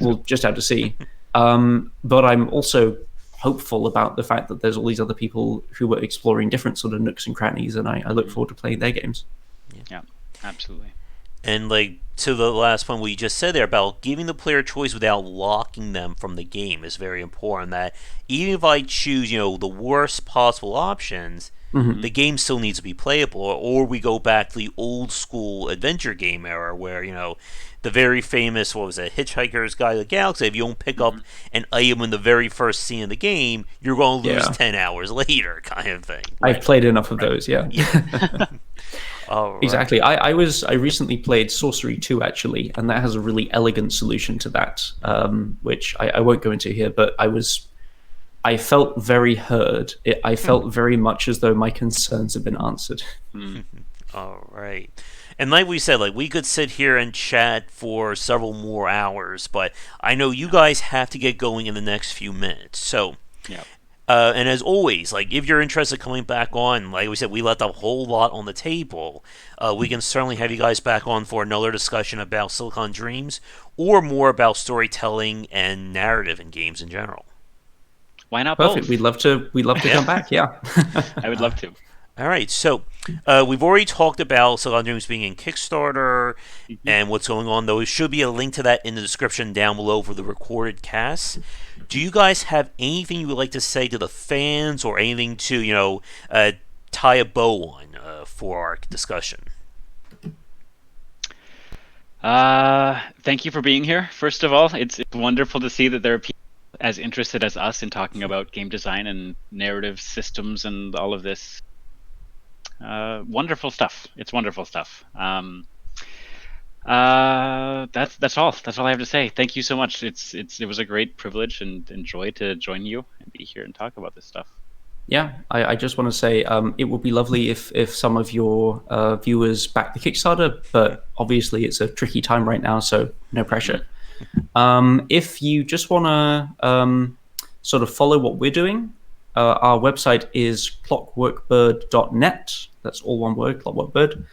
we'll just have to see. But I'm also hopeful about the fact that there's all these other people who are exploring different sort of nooks and crannies, and I look forward to playing their games. Yeah, absolutely. And to the last point we just said there about giving the player choice without locking them from the game is very important. That even if I choose, the worst possible options, the game still needs to be playable. Or we go back to the old school adventure game era where, the very famous, Hitchhiker's Guide to the Galaxy, if you don't pick up an item in the very first scene of the game, you're going to lose 10 hours later, kind of thing. I've played enough of those, yeah. All right. Exactly. I recently played Sorcery 2 actually, and that has a really elegant solution to that, which I won't go into here. But I felt very heard. I felt very much as though my concerns had been answered. All right. And like we said, like we could sit here and chat for several more hours, but I know you guys have to get going in the next few minutes. So, Yeah. and as always, like if you're interested in coming back on, like we said, we left a whole lot on the table. We can certainly have you guys back on for another discussion about Silicon Dreams or more about storytelling and narrative in games in general. Why not Perfect. both? We'd love to come back. Yeah. I would love to. All right, so we've already talked about Silicon Dreams being in Kickstarter and what's going on. There should be a link to that in the description down below for the recorded cast. Do you guys have anything you would like to say to the fans or anything to, tie a bow on for our discussion? Thank you for being here. First of all, it's wonderful to see that there are people as interested as us in talking about game design and narrative systems and all of this. Wonderful stuff. It's wonderful stuff. That's all. That's all I have to say. Thank you so much. It was a great privilege and joy to join you and be here and talk about this stuff. Yeah, I just want to say it would be lovely if some of your viewers back the Kickstarter, but obviously it's a tricky time right now, so no pressure. If you just want to sort of follow what we're doing, our website is clockworkbird.net. That's all one word, Clockworkbird.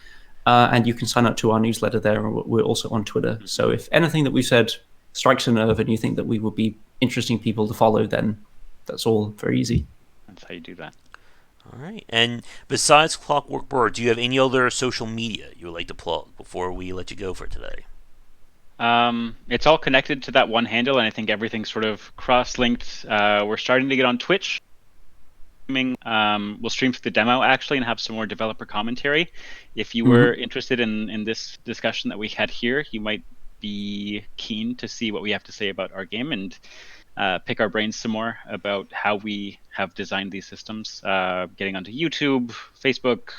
And you can sign up to our newsletter there. And we're also on Twitter. So if anything that we've said strikes a nerve and you think that we would be interesting people to follow, then that's all very easy. That's how you do that. All right. And besides Clockwork Bird, do you have any other social media you would like to plug before we let you go for today? It's all connected to that one handle, and I think everything's sort of cross-linked. We're starting to get on Twitch. We'll stream through the demo actually and have some more developer commentary. If you were interested in this discussion that we had here, you might be keen to see what we have to say about our game and pick our brains some more about how we have designed these systems. Getting onto YouTube, Facebook.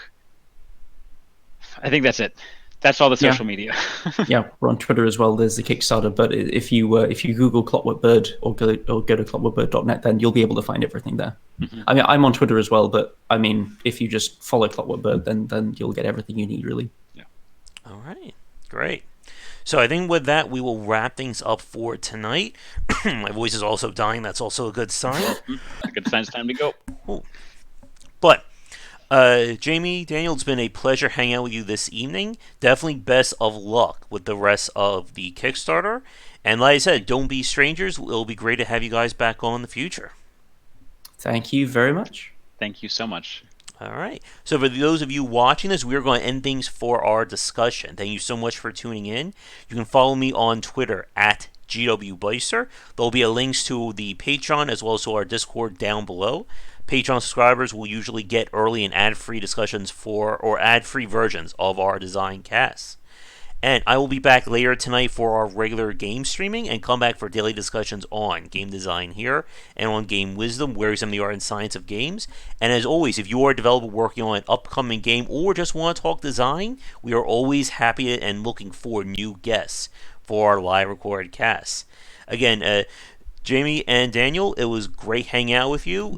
I think that's it. That's all the social media. Yeah, we're on Twitter as well. There's the Kickstarter, but if you Google Clockwork Bird or go to clockworkbird.net, then you'll be able to find everything there. I mean, I'm on Twitter as well, but I mean, if you just follow Clockwork Bird, then you'll get everything you need, really. Yeah. All right, great. So I think with that, we will wrap things up for tonight. My voice is also dying. That's also a good sign. A good sign. It's time to go. Cool. But Jamie, Daniel, it's been a pleasure hanging out with you this evening. Definitely best of luck with the rest of the Kickstarter. And like I said, don't be strangers. It'll be great to have you guys back on in the future. Thank you very much. Thank you so much. All right. So for those of you watching this, we're going to end things for our discussion. Thank you so much for tuning in. You can follow me on Twitter at GWBicer. There'll be a links to the Patreon as well as to our Discord down below. Patreon subscribers will usually get early and ad-free discussions or ad-free versions of our design casts. And I will be back later tonight for our regular game streaming and come back for daily discussions on game design here and on game wisdom, where we examine the art and science of games. And as always, if you are a developer working on an upcoming game or just want to talk design, we are always happy and looking for new guests for our live recorded casts. Again, Jamie and Daniel, it was great hanging out with you.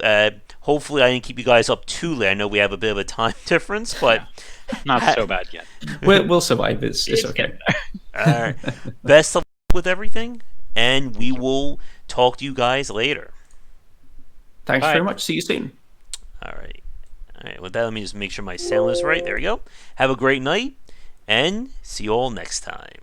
Hopefully I didn't keep you guys up too late. I know we have a bit of a time difference, but not so bad yet. We'll survive. It's okay. All right. Best of luck with everything, and we will talk to you guys later. Thanks Bye. very much. See you soon. All right. All right. With that, let me just make sure my sound is right. There we go. Have a great night, and see you all next time.